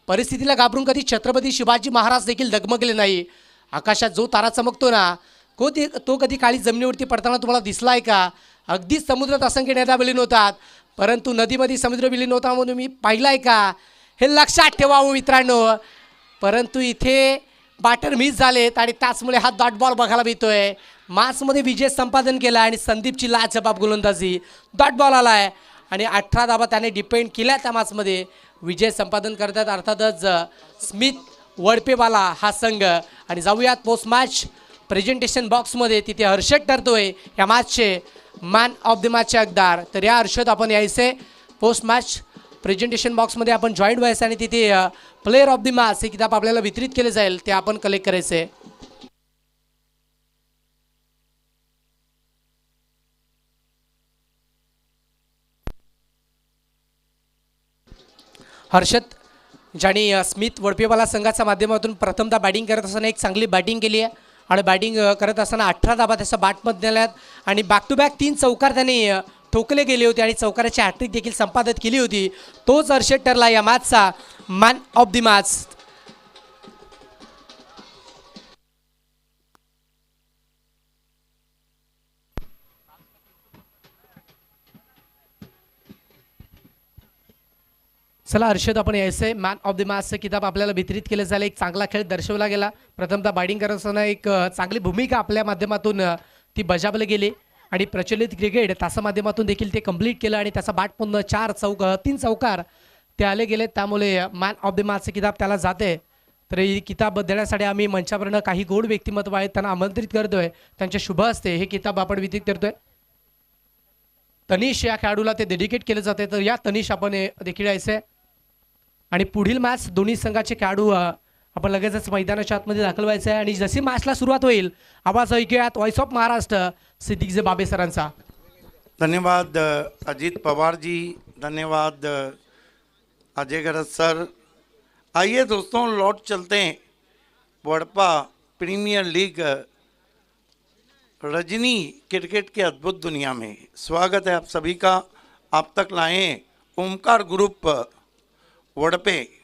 C: परिस्थितीला घाबरून कधी छत्रपती शिवाजी महाराज देखील डगमगले नाही. आकाशात जो तारा चमकतो ना तो कधी काळी जमिनीवरती पडताना तुम्हाला दिसला आहे का? अगदीच समुद्रात असंख्य नद्या विलीन होतात, परंतु नदीमध्ये समुद्र विलीन होता म्हणून मी पाहिला आहे का? हे लक्षात ठेवावं मित्रांनो. परंतु इथे बॅटर मिस झालेत आणि त्याचमुळे हा डॉट बॉल बघायला मिळतोय. मॅचमध्ये विजय संपादन केला आणि संदीपची लाजबाब गोलंदाजी. डॉट बॉल आला आहे आणि 18 धाबा त्याने डिपेंड केल्या त्या मॅचमध्ये. विजय संपादन करतात अर्थातच स्मित वडपेवाला हा संघ. आणि जाऊयात पोस्ट मॅच प्रेझेंटेशन बॉक्समध्ये तिथे हर्षद ठरतोय या मॅचचे मॅन ऑफ द मॅचचे हकदार. तर या हर्षद आपण यायचे पोस्ट मॅच प्रेझेंटेशन बॉक्समध्ये आपण जॉईंट व्हायचं आणि तिथे प्लेअर ऑफ द मॅच हे किताब आपल्याला वितरित केले जाईल ते आपण कलेक्ट करायचे. हर्षद ज्याने स्मिथ वडपेवाला संघाच्या माध्यमातून प्रथमतः बॅटिंग करत असताना एक चांगली बॅटिंग केली आहे आणि बॅटिंग करत असताना 18 धाबा त्याच्या बॅटमध्ये आल्यात आणि बॅक टू बॅक 3 चौकार त्यांनी ठोकले गेले होते आणि चौकाराची हॅट्रिक देखील संपादित केली होती. तोच हर्षद ठरला या मॅचचा मॅन ऑफ द मॅच. चला हर्षद आपण यायचे मॅन ऑफ द मॅचचं किताब आपल्याला वितरित केलं झालं. एक चांगला खेळ दर्शवला गेला. प्रथमतः बॅटिंग करत असताना एक चांगली भूमिका आपल्या माध्यमातून ती बजावली गेली आणि प्रचलित क्रिकेट त्याच्या माध्यमातून देखील ते कंप्लीट केलं आणि त्याचा बॅट पुन्हा 3 चौकार ते आले गेले. त्यामुळे मॅन ऑफ द मॅचचं किताब त्याला जाते. तर ही किताब देण्यासाठी आम्ही मंचावरनं काही गोड व्यक्तिमत्व आहेत त्यांना आमंत्रित करतोय. त्यांच्या शुभ हस्ते हे किताब आपण वितरित करतोय. तनिष या खेळाडूला ते डेडिकेट केलं जाते. तर या तनिष आपण देखील यायचे आणि पुढील मॅच दोन्ही संघाचे खेळाडू आपण लगेचच मैदानाच्या आतमध्ये दाखल व्हायचं आहे आणि जशी मॅचला सुरुवात होईल आवाज ऐकूयात व्हॉइस ऑफ महाराष्ट्र सिद्दीकजे बाबे सरांचा.
D: धन्यवाद अजीत पवार जी, धन्यवाद अजय गरज सर. आइए दोस्तों लौट चलते हैं वड़पा प्रीमियर लीग रजनी क्रिकेट के अद्भुत दुनिया में. स्वागत है आप सभी का. आप तक लाएं ओमकार ग्रुप वड़पे.